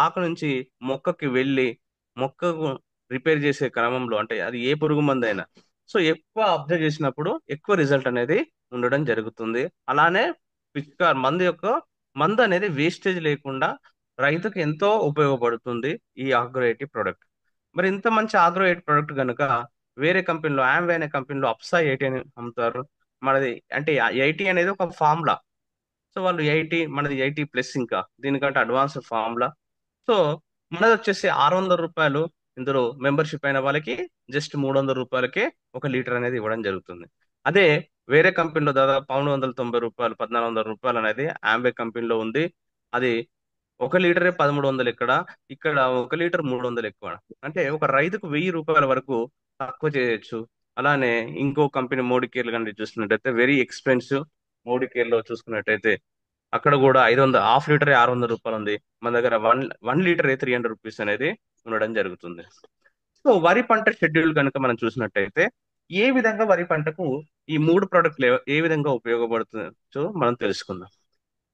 ఆకు నుంచి మొక్కకి వెళ్ళి మొక్కకు రిపేర్ చేసే క్రమంలో, అంటే అది ఏ పురుగు మందు అయినా, సో ఎక్కువ అబ్జర్వ్ చేసినప్పుడు ఎక్కువ రిజల్ట్ అనేది ఉండడం జరుగుతుంది. అలానే మందు అనేది వేస్టేజ్ లేకుండా రైతుకు ఎంతో ఉపయోగపడుతుంది ఈ ఆగ్రో 80 ప్రోడక్ట్. మరి ఇంత మంచి ఆగ్రో 80 ప్రోడక్ట్ కనుక వేరే కంపెనీలో ఆమ్వే అనే కంపెనీలో అప్సా 80 అని అమ్ముతారు. మనది అంటే 80 అనేది ఒక ఫార్ములా. సో వాళ్ళు 80, మనది 80+, ఇంకా దీనికంటే అడ్వాన్స్ ఫార్ములా. సో మనది వచ్చేసి రూ. 600. ఇందులో మెంబర్షిప్ అయిన వాళ్ళకి జస్ట్ రూ. 300కే 1 లీటర్ అనేది ఇవ్వడం జరుగుతుంది. అదే వేరే కంపెనీలో దాదాపు రూ. 1,490 అనేది ఆంబే కంపెనీలో ఉంది. అది 1 లీటరే 1,300 ఇక్కడ 1 లీటర్ 300 ఎక్కువ. అంటే ఒక రైతుకు రూ. 1,000 వరకు తక్కువ చేయొచ్చు. అలానే ఇంకో కంపెనీ మోడీ కేర్లు కనుక చూసుకున్నట్టయితే వెరీ ఎక్స్పెన్సివ్. మోడీ కేర్లో చూసుకున్నట్టయితే అక్కడ కూడా 500, హాఫ్ లీటరే రూ. 600 ఉంది. మన దగ్గర వన్ లీటరే రూ. 300 అనేది ఉండడం జరుగుతుంది. సో వరి పంట షెడ్యూల్ కనుక మనం చూసినట్టయితే ఏ విధంగా వరి పంటకు ఈ 3 ప్రోడక్ట్లు ఏ విధంగా ఉపయోగపడుతుందో మనం తెలుసుకుందాం.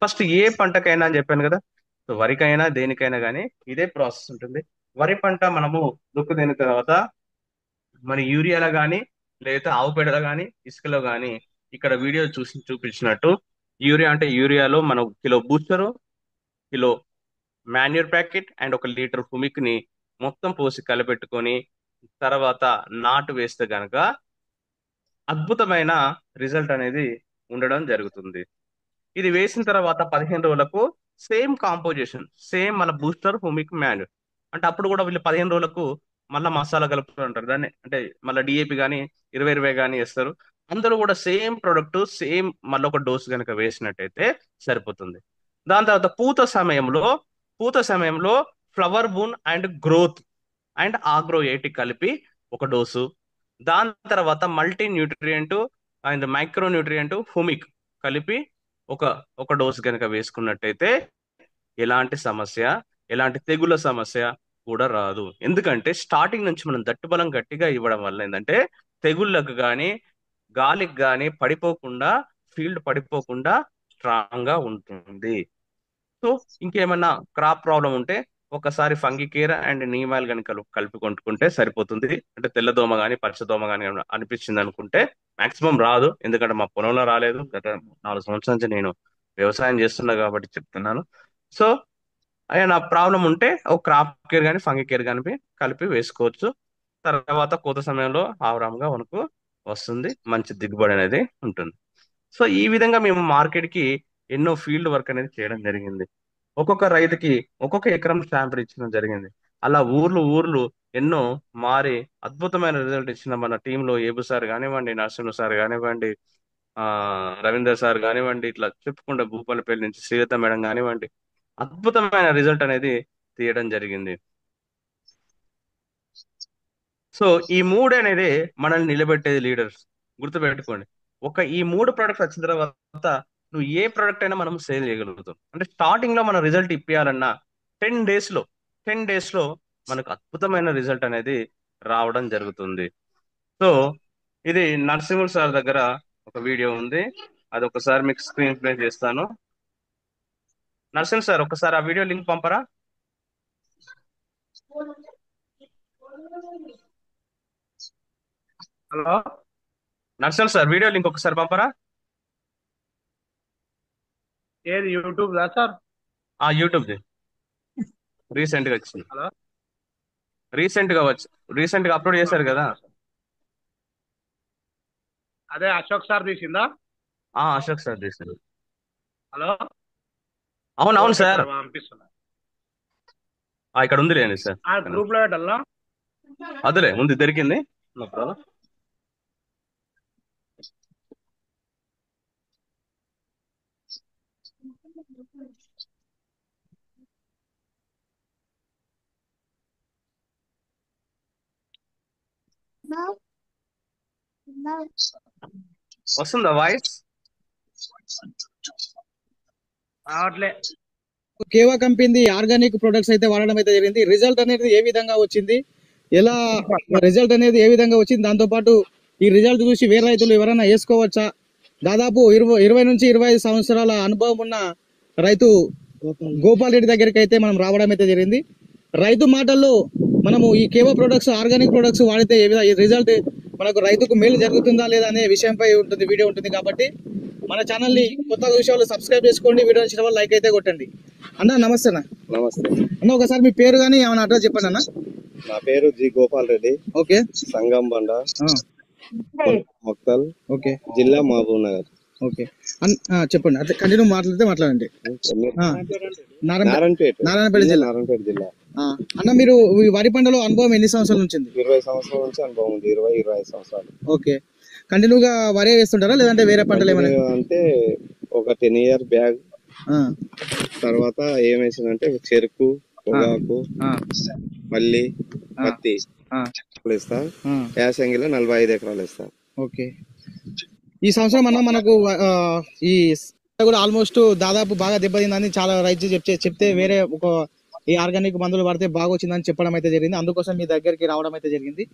ఫస్ట్ ఏ పంటకైనా అని చెప్పాను కదా, సో వరికైనా దేనికైనా కానీ ఇదే ప్రాసెస్ ఉంటుంది. వరి పంట మనము దుక్కుదిన తర్వాత మన యూరియాలో కానీ లేదా ఆవు పేడలో కానీ ఇసుకలో కానీ ఇక్కడ వీడియో చూపించినట్టు యూరియాలో మనం kilo booster, kilo manure packet and 1 litre humic ని మొత్తం పోసి కలపెట్టుకొని తర్వాత నాటు వేస్తే గనక అద్భుతమైన రిజల్ట్ అనేది ఉండడం జరుగుతుంది. ఇది వేసిన తర్వాత 15 రోజులకు సేమ్ కాంపోజిషన్, సేమ్ మన బూస్టర్ హుమిక్ మాన్యూర్. అంటే అప్పుడు కూడా వీళ్ళు 15 రోజులకు మళ్ళీ మసాలా కలుపుతూ ఉంటారు దాన్ని, అంటే మళ్ళీ డిఏపి కానీ 20 కానీ వేస్తారు. అందరూ కూడా సేమ్ ప్రొడక్ట్ సేమ్ మళ్ళీ ఒక డోస్ కనుక వేసినట్టయితే సరిపోతుంది. దాని తర్వాత పూత సమయంలో flower boon and growth and agro 80 కలిపి 1 డోసు. దాని తర్వాత multi nutrient and micro nutrient humic కలిపి ఒక డోసు కనుక వేసుకున్నట్టయితే ఎలాంటి తెగుళ్ళ సమస్య కూడా రాదు. ఎందుకంటే స్టార్టింగ్ నుంచి మనం దట్టుబలం గట్టిగా ఇవ్వడం వల్ల ఏంటంటే తెగుళ్ళకు కానీ గాలికి కానీ ఫీల్డ్ పడిపోకుండా స్ట్రాంగ్ గా ఉంటుంది. సో ఇంకేమన్నా క్రాప్ ప్రాబ్లం ఉంటే ఒకసారి ఫంగికేర్ అండ్ నీమాయిల్ కానీ కలిపి కొట్టుకుంటే సరిపోతుంది. అంటే తెల్లదోమ కానీ పచ్చదోమ కానీ అనిపించింది అనుకుంటే మాక్సిమం రాదు, ఎందుకంటే మా పొలంలో రాలేదు. గత 4 సంవత్సరాల నుంచి నేను వ్యవసాయం చేస్తున్నా కాబట్టి చెప్తున్నాను. సో నా ప్రాబ్లం ఉంటే ఒక క్రాప్ కేర్ కానీ ఫంగికేర్ కానీ కలిపి వేసుకోవచ్చు. తర్వాత కోత సమయంలో ఆవరాముగా మనకు వస్తుంది, మంచి దిగుబడి అనేది ఉంటుంది. సో ఈ విధంగా మేము మార్కెట్కి ఎన్నో ఫీల్డ్ వర్క్ అనేది చేయడం జరిగింది. ఒక్కొక్క రైతుకి ఒక్కొక్క ఎకరం శాంపిల్ ఇచ్చడం జరిగింది. అలా ఊర్లు ఎన్నో మారి అద్భుతమైన రిజల్ట్ ఇచ్చిన మన టీంలో ఏబు సార్ కానివ్వండి, నరసింహ సార్ కానివ్వండి, రవీందర్ సార్ కానివ్వండి, ఇట్లా చెప్పుకుంటే భూపాలపల్లి నుంచి శ్రీలత మేడం కానివ్వండి, అద్భుతమైన రిజల్ట్ అనేది తీయడం జరిగింది. సో ఈ 3 అనేది మనల్ని నిలబెట్టేది లీడర్స్, గుర్తుపెట్టుకోండి. ఈ 3 ప్రోడక్ట్స్ వచ్చిన తర్వాత నువ్వు ఏ ప్రోడక్ట్ అయినా మనం సేల్ చేయగలుగుతాం. అంటే స్టార్టింగ్ లో మన రిజల్ట్ ఇప్పియాలన్నా 10 డేస్ లో మనకు అద్భుతమైన రిజల్ట్ అనేది రావడం జరుగుతుంది. సో ఇది నరసింహుల్ సార్ దగ్గర ఒక వీడియో ఉంది, అది ఒకసారి మీకు స్క్రీన్ ప్లే చేస్తాను. నరసింహ్ సార్ ఒకసారి ఆ వీడియో లింక్ పంపరా? Hello Narasimh sir video link ఒకసారి పంపరా? ఏది యూట్యూబ్ దా సార్? యూట్యూబ్ ది రీసెంట్ గా వచ్చింది. హలో రీసెంట్ గా అప్లోడ్ చేశారు కదా. అదే అశోక్ సార్ తీసిందా? అశోక్ సార్ తీశారు. హలో అవును సార్, పంపిస్తున్నా. ఇక్కడ ఉంది లేండి సార్, గ్రూప్ లో పెట్టాలా? అదిలే ఉంది, దొరికింది. వస్తుందా వాయిస్? కేవా కంపెనీ ఆర్గానిక్ ప్రొడక్ట్స్ అయితే వాడడం అయితే జరిగింది. రిజల్ట్ అనేది ఏ విధంగా వచ్చింది, దాంతో పాటు ఈ రిజల్ట్ చూసి వేరే రైతులు ఎవరైనా వేసుకోవచ్చా? దాదాపు 20 నుంచి 25 సంవత్సరాల అనుభవం ఉన్న రైతు గోపాల్ రెడ్డి దగ్గరికి అయితే మనం రావడం అయితే జరిగింది. రైతు మాటల్లో మనము ఈ కేవా ప్రొడక్ట్స్ ఆర్గానిక్ ప్రొడక్ట్స్ వాడితే ఈ రిజల్ట్ మనకు రైతుకు మేలు జరుగుతుందా లేదా అనే విషయంపై వీడియో ఉంటుంది. కాబట్టి మన ఛానల్ని కొత్తగా చూసే వాళ్ళు సబ్స్క్రైబ్ చేసుకోండి, వీడియో నచ్చిన వాళ్ళు లైక్ అయితే కొట్టండి. అన్న నమస్తే అన్న. నమస్తే అన్న ఒకసారి మీ పేరు కానీ ఏమైనా అడ్రస్ చెప్పండి అన్న. నా పేరు జి గోపాల్ రెడ్డి, ఓకే సంగం బండ, మొక్తల్, ఓకే జిల్లా మహబూబ్ నగర్. ఓకే చెప్పండి, అట్లా కంటిన్యూ మాట్లాడితే నారాయణపేట నారాయణపేట జిల్లా. నారాయణపేట జిల్లా. అన్న మీరు ఈ వరి పంటలో అనుభవం ఎన్ని సంవత్సరాల నుంచి ఉంది? 20 సంవత్సరాల నుంచి అనుభవం ఉంది. 20-25 సంవత్సరాలు. ఓకే, కంటిన్యూగా వరే వేస్తుంటారా లేదంటే వేరే పంటలు ఏమైనా? అంటే ఒక 10 years బ్యాగ్ తర్వాత ఏమేసిందంటే చెరుకు, పొగాకు, మల్లి, పత్తి వేస్తా. యాసంగిలో 45 ఎకరాలు వేస్తా. ఓకే, ఈ సంవత్సరం అన్న మనకు ఈ కూడా ఆల్మోస్ట్ దాదాపు బాగా దెబ్బతిందని చాలా రైతులు చెప్తే వేరే ఒక ఈ ఆర్గానిక్ మందులు పడితే బాగా వచ్చిందని చెప్పడం అయితే జరిగింది. అందుకోసం మీ దగ్గరికి రావడం అయితే జరిగింది.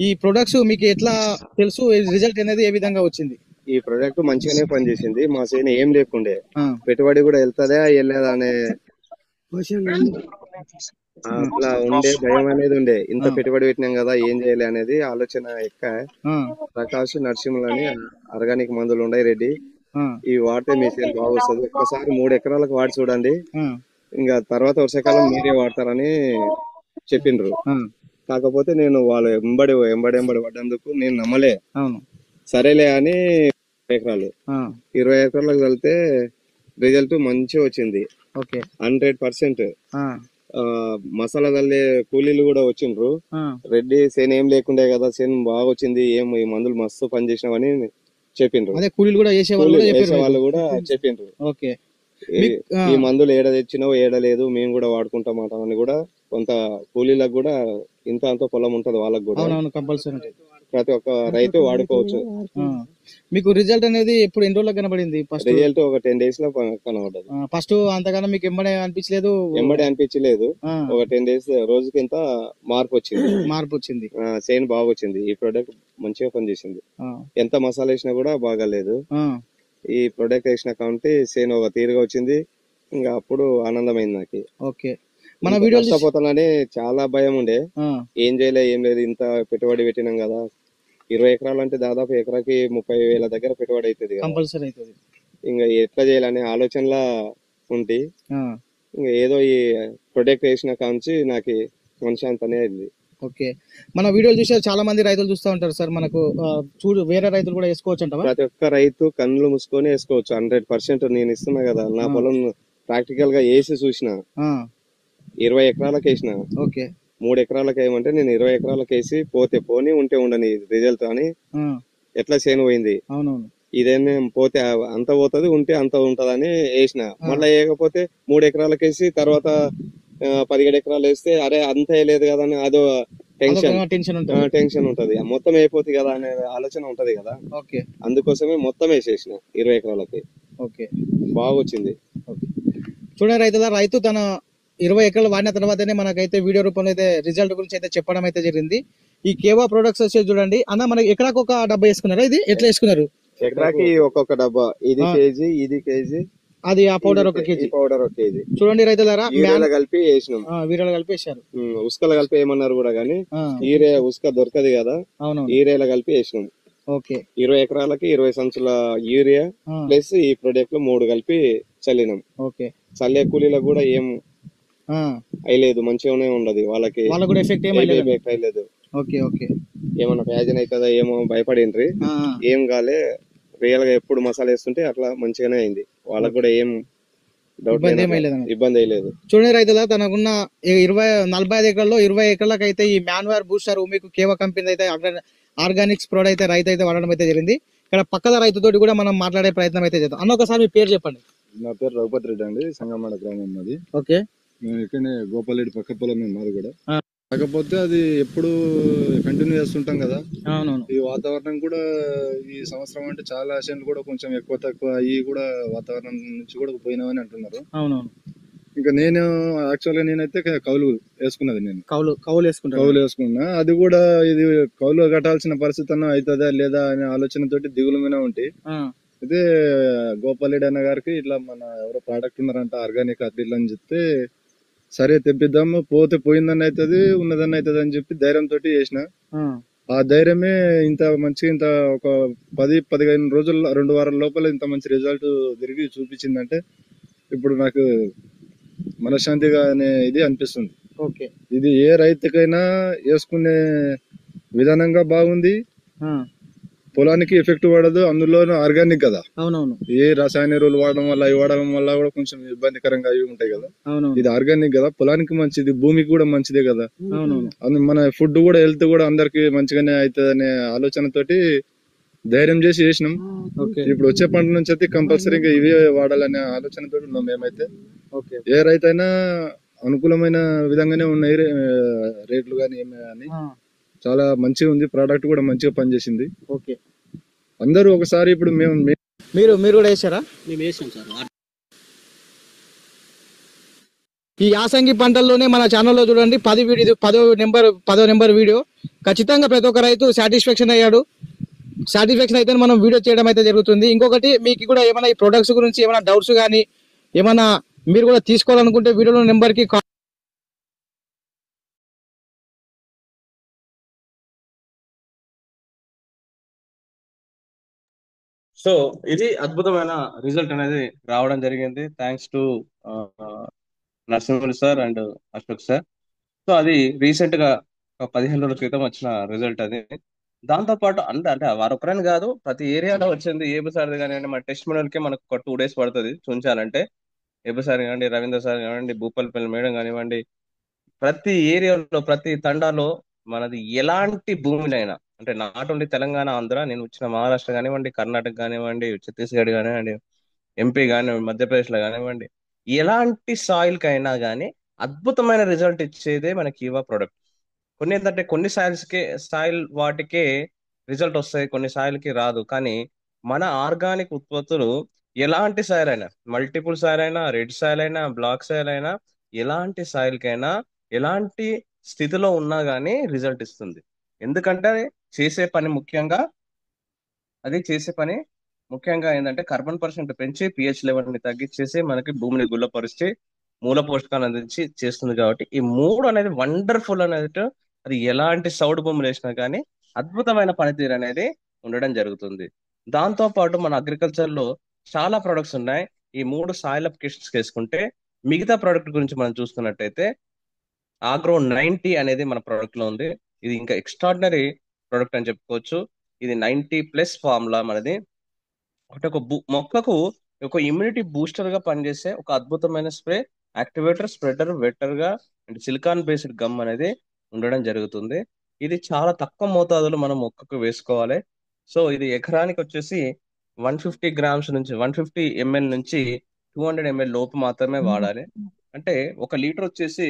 ఈ ప్రొడక్ట్స్ మీకు ఎట్లా తెలుసు, రిజల్ట్ అనేది ఏ విధంగా వచ్చింది? ఈ ప్రొడక్ట్ మంచిగానే పనిచేసింది. మా సేన ఏం లేకుండే, పెట్టుబడి కూడా వెళ్తుందా వెళ్ళలేదా అనే అట్లా ఉండే భయం అనేది ఉండే. ఇంత పెట్టుబడి పెట్టినాం కదా ఏం చేయాలి అనేది ఆలోచన ఎక్క ప్రకాష్ నరసింహులు అని ఆర్గానిక్ మందులు ఉన్నాయి రెడ్డి, ఇవి వాడితే మీ సేల్ బాగా వస్తుంది. ఒక్కసారి 3 ఎకరాలకు వాడి చూడండి, ఇంకా తర్వాత వర్షాకాలం మీరే వాడతారని చెప్పిండ్రు. కాకపోతే నేను వాళ్ళు ఎంబడి పడ్డందుకు నేను నమ్మలే. సరేలే అని 20 ఎకరాలకు వెళ్తే రిజల్ట్ మంచిగా వచ్చింది. 100%. మసాలా తల్లి కూలీలు కూడా వచ్చిండ్రు. రెడ్డి సేన ఏం లేకుండే కదా, సేన బాగా వచ్చింది, ఏం ఈ మందులు మస్తు పని చేసినామని చెప్పిండ్రు. కూలీలు కూడా చేసే వాళ్ళు కూడా చెప్పిండ్రు. ఈ మందులు ఏడ తెచ్చినావు ఏడలేదు, మేము కూడా వాడుకుంటామాట అని కూడా కొంత కూలీలకు కూడా ఇంత అంత పొలం ఉంటది వాళ్ళకి కూడా కంపల్సరీ ప్రతి ఒక్క రైతు వాడుకోవచ్చు. మీకు రిజల్ట్ అనేది ఎప్పుడు ఎన్ని రోజులకు కనబడింది? ఫస్ట్ రిజల్ట్ ఒక 10 days లో కనబడ్డది. ఫస్ట్ అంతగానో మీకు ఎంబడే అనిపించలేదు? ఒక 10 days రోజుకి ఇంత మార్పు వచ్చింది. సేన్ బాగా వచ్చింది. ఈ ప్రొడక్ట్ మంచిగా పనిచేసింది. ఎంత మసాలా వేసినా కూడా బాగాలేదు. ఈ ప్రొడక్ట్ వేసిన కాబట్టి సేన్ ఒక తీరుగా వచ్చింది. ఇంకా అప్పుడు ఆనందమైంది నాకు. ఓకే, మన వీడియో నష్టపోతానని చాలా భయం ఉండే, ఏం ఏం లేదు, ఇంత పెట్టుబడి పెట్టినాం కదా. 20 ఎకరాలు అంటే దాదాపు ఎకరాకి 30,000 దగ్గర పెట్టుబడి అవుతుంది. ఇంకా ఎట్లా చేయాలనే ఆలోచనలా ఉంటే ఇంకా ఏదో ఈ ప్రొడక్ట్ వేసిన కాంచి నాకు మనశాంతనే అయింది. ఓకే, మన వీడియోలు చూసే చాలా మంది రైతులు చూస్తూ ఉంటారు సార్, మనకు వేరే రైతులు కూడా వేసుకోవచ్చు అంట? ప్రతి ఒక్క రైతు కన్నులు మూసుకొని వేసుకోవచ్చు. 100% నేను ఇస్తున్నా కదా, నా పొలం ప్రాక్టికల్ గా వేసి చూసిన. 20 ఎకరాలకు వేసిన. 3 ఎకరాలకు ఏమంటే నేను 20 ఎకరాలకు వేసి పోతే పోని ఉంటే ఉండని రిజల్ట్ అని ఎట్లా చేను పోయింది. ఇదేనే పోతే అంత పోతుంది, ఉంటే అంత ఉంటదని వేసిన. మళ్ళీ వేయకపోతే 3 ఎకరాలకు వేసి తర్వాత 17 ఎకరాలు వేస్తే అరే అంత వేయలేదు కదా అని అదో టెన్షన్ ఉంటది. మొత్తం అయిపోతుంది కదా అనే ఆలోచన ఉంటది కదా. అందుకోసమే మొత్తం వేసేసిన 20 ఎకరాలకి. బాగా వచ్చింది. చూడండి రైతు తన 20 ఎకరాలు వాడిన తర్వాతనే మనకైతే వీడియో రూపంలో అయితే రిజల్ట్ గురించి అయితే చెప్పడం అయితే జరిగింది. ఈ కేవా ప్రొడక్ట్స్ వచ్చేసి చూడండి అన్న, మనకి ఎకరాకు ఒక డబ్బా వేసుకున్నారా? ఇది ఎట్లా వేసుకున్నారు? ఎకరాకి ఒక్కొక్క డబ్బా, ఇది కేజీ, ఇది కేజీ, అది ఆ పౌడర్ ఒక కేజీ. చూడండి రైతులారా, కలిపి వేసినాం. వీరలు కలిపి వేసారు. ఉస్కలు కలిపి ఏమన్నారు కూడా గానీ ఈరే ఉస్క దొరకదు కదా, ఈరేలా కలిపి వేసినాం. 20 ఎకరాలకి 20 సంచుల యూరియా ప్లస్ ఈ ప్రొడక్ట్ లో 3 కలిపి చల్లినాం. చల్లే కూలీలకు కూడా ఏం అయ్యలేదు, మంచిగానే ఉండదు వాళ్ళకి కూడా ఎఫెక్ట్ అయ్యలేదు. ఏమన్నా ప్యాజన్ అవుతుందా ఏమో భయపడిండ్రి, ఏం కాలే. రియల్ గా ఎప్పుడు మసాలా వేస్తుంటే అట్లా మంచిగానే అయింది. వాళ్ళకి కూడా ఏం ఇబ్బంది అయ్యలేదు. చూడండి రైతులా, తనకున్న 45 ఎకరాల్లో 20 ఎకరాలకు అయితే ఈ మాన్యువర్ బూస్టర్ మీకు కేవా కంపెనీ అయితే ఆర్గానిక్స్ ప్రోడక్ట్ అయితే రైతు అయితే వాడడం అయితే జరిగింది. ఇక్కడ పక్కన రైతుతోటి కూడా మనం మాట్లాడే ప్రయత్నం అయితే చేద్దాం. అన్న ఒకసారి మీ పేరు చెప్పండి. నా పేరు రఘుపతి రెడ్డి అండి, సంగమాడ గ్రామం మాది. మేము ఇక్కడనే గోపాల్ రెడ్డి పక్క పొలం మాది కూడా. కాకపోతే అది ఎప్పుడు కంటిన్యూ చేస్తుంటాం కదా. ఈ వాతావరణం కూడా ఈ సంవత్సరం అంటే చాలా ఆశలు కూడా కొంచెం ఎక్కువ తక్కువ అయ్యి కూడా వాతావరణం నుంచి కూడా పోయినామని అంటున్నారు. ఇంకా నేను యాక్చువల్ గా నేనైతే కౌలు వేసుకున్నది. నేను కౌలు వేసుకున్నా. అది కూడా ఇది కౌలు కట్టాల్సిన పరిస్థితి అన్న అవుతుందా లేదా అనే ఆలోచనతోటి దిగులు మీద ఉంటే అయితే గోపాల్ రెడ్డి అన్న గారికి ఇట్లా మన ఎవరో ప్రోడక్ట్ ఉన్నారంట ఆర్గానిక్ అట్లా అని చెప్తే సరే తెప్పిద్దాము, పోతే పోయిందని అవుతుంది ఉన్నదని అవుతుంది అని చెప్పి ధైర్యంతో చేసిన. ఆ ధైర్యమే ఇంత మంచిగా ఇంత ఒక 10-15 రోజుల్లో 2 వారాల లోపల ఇంత మంచి రిజల్ట్ తిరిగి చూపించిందంటే ఇప్పుడు నాకు మనశ్శాంతిగా అనే ఇది అనిపిస్తుంది. ఓకే. ఇది ఏ రైతుకైనా వేసుకునే విధానంగా బాగుంది, పొలానికి ఎఫెక్ట్ పడదు, అందులోనూ ఆర్గానిక్ కదా. అవునవును. ఏ రసాయన ఎరువులు వాడడం వల్ల ఇవి వాడడం వల్ల కూడా కొంచెం ఇబ్బందికరంగా అవి ఉంటాయి కదా. ఇది ఆర్గానిక్ కదా, పొలానికి మంచిది, భూమికి కూడా మంచిదే కదా. మన ఫుడ్ కూడా హెల్త్ కూడా అందరికి మంచిగానే అవుతుంది అనే ఆలోచనతోటి ధైర్యం చేసి చేసినాం. ఇప్పుడు వచ్చే పంట నుంచి అయితే కంపల్సరీగా ఇవే వాడాలనే ఆలోచనతో ఉన్నాం మేమైతే. ఏ రైతైనా అనుకూలమైన విధంగానే ఉన్నాయి రేట్లు కానీ ఏమి కానీ. చాలా మంచిగా ఉంది, ప్రోడక్ట్ కూడా మంచిగా పనిచేసింది. ఓకే. అందరూ ఒకసారి ఇప్పుడు మీరు కూడా వేసారా? మేము వేసాం సార్. ఈ యాసంగి పంటల్లోనే మన ఛానల్లో చూడండి 10వ నెంబర్ వీడియో. ఖచ్చితంగా ప్రతి ఒక్క రైతు సాటిస్ఫాక్షన్ అయ్యాడు. సాటిస్ఫాక్షన్ అయితే మనం వీడియో చేయడం అయితే జరుగుతుంది. ఇంకొకటి, మీకు కూడా ఏమైనా ఈ ప్రొడక్ట్స్ గురించి ఏమైనా డౌట్స్ కానీ ఏమైనా మీరు కూడా తీసుకోవాలనుకుంటే వీడియోలో నెంబర్కి సో ఇది అద్భుతమైన రిజల్ట్ అనేది రావడం జరిగింది, thanks to Narasimhulu sir and Ashok sir. So అది రీసెంట్ గా ఒక 15 రోజుల క్రితం వచ్చిన రిజల్ట్ అది. దాంతో పాటు అంటే వారొకరని కాదు, ప్రతి ఏరియాలో వచ్చింది. ఏబి సార్ కానివ్వండి, మన టెస్ట్ కి మనకు ఒక 2 days పడుతుంది చూంచాలంటే. ఏబి సార్ కానివ్వండి, రవీంద్ర సార్ కానివ్వండి, భూపాలపల్లి మేడం కానివ్వండి, ప్రతి ఏరియాలో ప్రతి తండాలో మనది ఎలాంటి భూమినైనా, అంటే నాట్ ఓన్లీ తెలంగాణ ఆంధ్ర, నేను వచ్చిన మహారాష్ట్ర కానివ్వండి, కర్ణాటక కానివ్వండి, ఛత్తీస్గఢ్ కానివ్వండి, ఎంపీ కానివ్వండి, మధ్యప్రదేశ్లో కానివ్వండి, ఎలాంటి సాయిల్ కైనా కానీ అద్భుతమైన రిజల్ట్ ఇచ్చేదే మన కీవా ప్రోడక్ట్. కొన్ని ఏంటంటే కొన్ని సాయిల్ వాటికే రిజల్ట్ వస్తాయి, కొన్ని సాయిల్కి రాదు. కానీ మన ఆర్గానిక్ ఉత్పత్తులు ఎలాంటి సాయిల్ అయినా, మల్టిపుల్ సాయిల్ అయినా, రెడ్ సాయిల్ అయినా, బ్లాక్ సాయిల్ అయినా, ఎలాంటి సాయిల్కైనా ఎలాంటి స్థితిలో ఉన్నా కానీ రిజల్ట్ ఇస్తుంది. ఎందుకంటే చేసే పని ముఖ్యంగా ఏంటంటే కార్బన్ పర్సెంట్ పెంచి పిహెచ్ లెవెల్ని తగ్గించేసి మనకి భూమిని గుల్లపరిచి మూల పోషకాలు అందించి చేస్తుంది. కాబట్టి ఈ 3 అనేది వండర్ఫుల్ అనేది, అది ఎలాంటి సౌడు భూములు వేసినా కానీ అద్భుతమైన పనితీరు అనేది ఉండడం జరుగుతుంది. దాంతో పాటు మన అగ్రికల్చర్ లో చాలా ప్రొడక్ట్స్ ఉన్నాయి. ఈ 3 సాయిల్ అప్లికేషన్స్ వేసుకుంటే మిగతా ప్రోడక్ట్ గురించి మనం చూసుకున్నట్టయితే ఆగ్రో 90 అనేది మన ప్రోడక్ట్ లో ఉంది. ఇది ఇంకా ఎక్స్ట్రాడినరీ ప్రోడక్ట్ అని చెప్పుకోవచ్చు. ఇది 90+ ఫార్ములా మనది. అంటే ఒక మొక్కకు ఒక ఇమ్యూనిటీ బూస్టర్ గా పనిచేసే ఒక అద్భుతమైన స్ప్రే, యాక్టివేటర్, స్ప్రెడర్, వెటర్ గా అండ్ సిలికాన్ బేస్డ్ గమ్ అనేది ఉండడం జరుగుతుంది. ఇది చాలా తక్కువ మోతాదులో మనం మొక్కకు వేసుకోవాలి. సో ఇది ఎకరానికి వచ్చేసి 150 grams నుంచి 150 ml నుంచి 200 ml లోపు మాత్రమే వాడాలి. అంటే 1 లీటర్ వచ్చేసి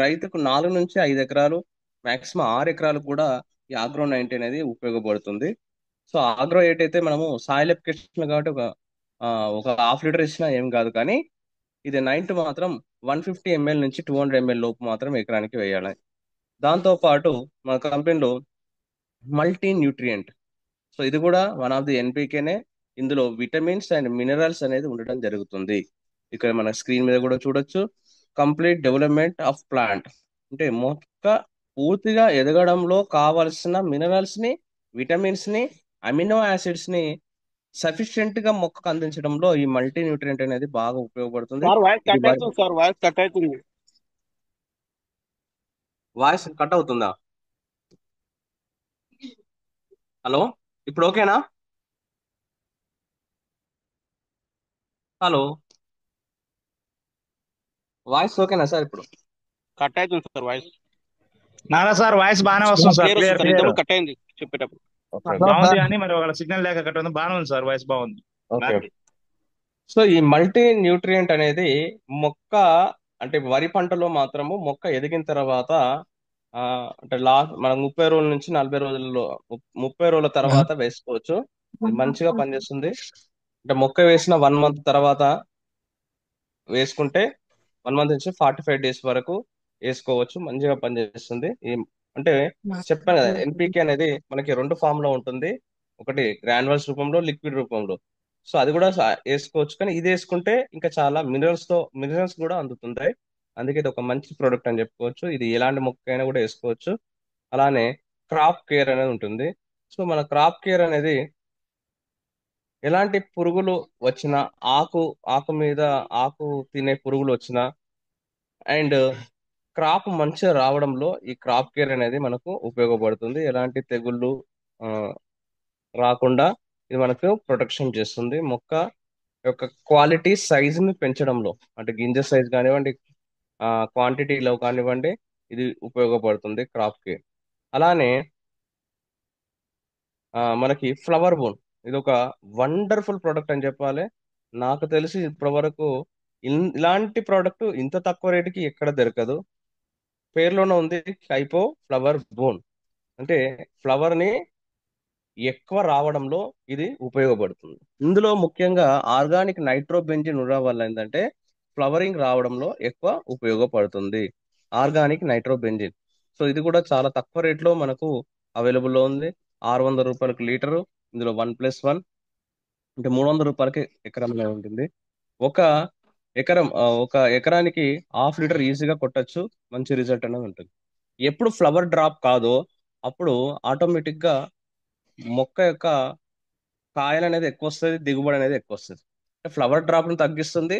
రైతుకు 4 నుంచి 5 ఎకరాలు, మాక్సిమం 6 ఎకరాలు కూడా ఈ ఆగ్రో 90 అనేది ఉపయోగపడుతుంది. సో ఆగ్రో 8 అయితే మనము సాయిల్ అప్లికేషన్ కాబట్టి ఒక హాఫ్ లీటర్ ఇచ్చినా ఏం కాదు. కానీ ఇది 90 మాత్రం 150 ml నుంచి 200 ml లోపు మాత్రం ఎకరానికి వేయాలి. దాంతో పాటు మన కంపెనీలో మల్టీ న్యూట్రియంట్, సో ఇది కూడా వన్ ఆఫ్ ది ఎన్పికేనే. ఇందులో విటమిన్స్ అండ్ మినరల్స్ అనేది ఉండడం జరుగుతుంది. ఇక్కడ మన స్క్రీన్ మీద కూడా చూడొచ్చు. కంప్లీట్ డెవలప్మెంట్ ఆఫ్ ప్లాంట్, అంటే మొక్క పూర్తిగా ఎదగడంలో కావలసిన మినరల్స్ ని, విటమిన్స్ ని, అమినో యాసిడ్స్ ని సఫిషియెంట్ గా మొక్కకు అందించడంలో ఈ మల్టీ న్యూట్రియంట్ అనేది బాగా ఉపయోగపడుతుంది. వాయిస్ కట్ అవుతుందా? హలో, ఇప్పుడు ఓకేనా? హలో, వాయిస్ ఓకేనా సార్? ఇప్పుడు కట్ అవుతుంది sir voice. Nara sir voice బాగానే వస్తుంది సార్, క్లియర్ కట్ అయింది చెప్పేటప్పుడు. బాగుంది. కానీ మరి ఒక సిగ్నల్ లేక కట్ ఉంది. బాగానే ఉంది సార్, వాయిస్ బాగుంది. సో ఈ మల్టీ న్యూట్రియంట్ అనేది మొక్క, అంటే వరి పంటలో మాత్రము మొక్క ఎదిగిన తర్వాత అంటే మనకు 30 రోజుల నుంచి 40 రోజుల్లో 30 రోజుల తర్వాత వేసుకోవచ్చు. ఇది మంచిగా పనిచేస్తుంది. అంటే మొక్క వేసిన 1 month తర్వాత వేసుకుంటే 1 month నుంచి 45 days వరకు వేసుకోవచ్చు. మంచిగా పనిచేస్తుంది. అంటే చెప్పాను కదా, ఎన్పికే అనేది మనకి 2 ఫామ్ లో ఉంటుంది. ఒకటి గ్రాన్యువల్స్ రూపంలో, లిక్విడ్ రూపంలో. సో అది కూడా వేసుకోవచ్చు. కానీ ఇది వేసుకుంటే ఇంకా చాలా మినరల్స్ కూడా అందుతుంటాయి. అందుకే ఇది ఒక మంచి ప్రోడక్ట్ అని చెప్పుకోవచ్చు. ఇది ఎలాంటి మొక్క అయినా కూడా వేసుకోవచ్చు. అలానే క్రాప్ కేర్ అనేది ఉంటుంది. సో మన క్రాప్ కేర్ అనేది ఎలాంటి పురుగులు వచ్చినా, ఆకు మీద ఆకు తినే పురుగులు వచ్చినా, అండ్ క్రాప్ మంచిగా రావడంలో ఈ క్రాప్ కేర్ అనేది మనకు ఉపయోగపడుతుంది. ఎలాంటి తెగుళ్ళు ఆ, రాకుండా ఇది మనకు ప్రొటెక్షన్ చేస్తుంది. మొక్క యొక్క క్వాలిటీ సైజుని పెంచడంలో, అంటే గింజ సైజ్ కానివ్వండి, క్వాంటిటీలో కానివ్వండి, ఇది ఉపయోగపడుతుంది క్రాప్ కేర్. అలానే మనకి ఫ్లవర్ బోన్, ఇది ఒక వండర్ఫుల్ ప్రోడక్ట్ అని చెప్పాలి. నాకు తెలిసి ఇప్పటి వరకు ఇలాంటి ప్రోడక్ట్ ఇంత తక్కువ రేటుకి ఎక్కడ దొరకదు. పేర్లోనే ఉంది కైపో ఫ్లవర్ బోన్, అంటే ఫ్లవర్ ని ఎక్కువ రావడంలో ఇది ఉపయోగపడుతుంది. ఇందులో ముఖ్యంగా ఆర్గానిక్ నైట్రోబెంజిన్ ఉండడం వల్ల ఏంటంటే ఫ్లవరింగ్ రావడంలో ఎక్కువ ఉపయోగపడుతుంది ఆర్గానిక్ నైట్రోబెంజిన్. సో ఇది కూడా చాలా తక్కువ రేట్లో మనకు అవైలబుల్లో ఉంది. 600 రూపాయలకు లీటరు. ఇందులో 1+1 అంటే 300 రూపాయలకి ఎకరంలో ఉంటుంది. ఒక ఒక ఎకరానికి హాఫ్ లీటర్ ఈజీగా కొట్టచ్చు. మంచి రిజల్ట్ అనేది ఉంటుంది. ఎప్పుడు ఫ్లవర్ డ్రాప్ కాదో అప్పుడు ఆటోమేటిక్ గా మొక్క యొక్క కాయలు అనేది ఎక్కువ వస్తుంది, దిగుబడి అనేది ఎక్కువ వస్తుంది. అంటే ఫ్లవర్ డ్రాప్ ను తగ్గిస్తుంది.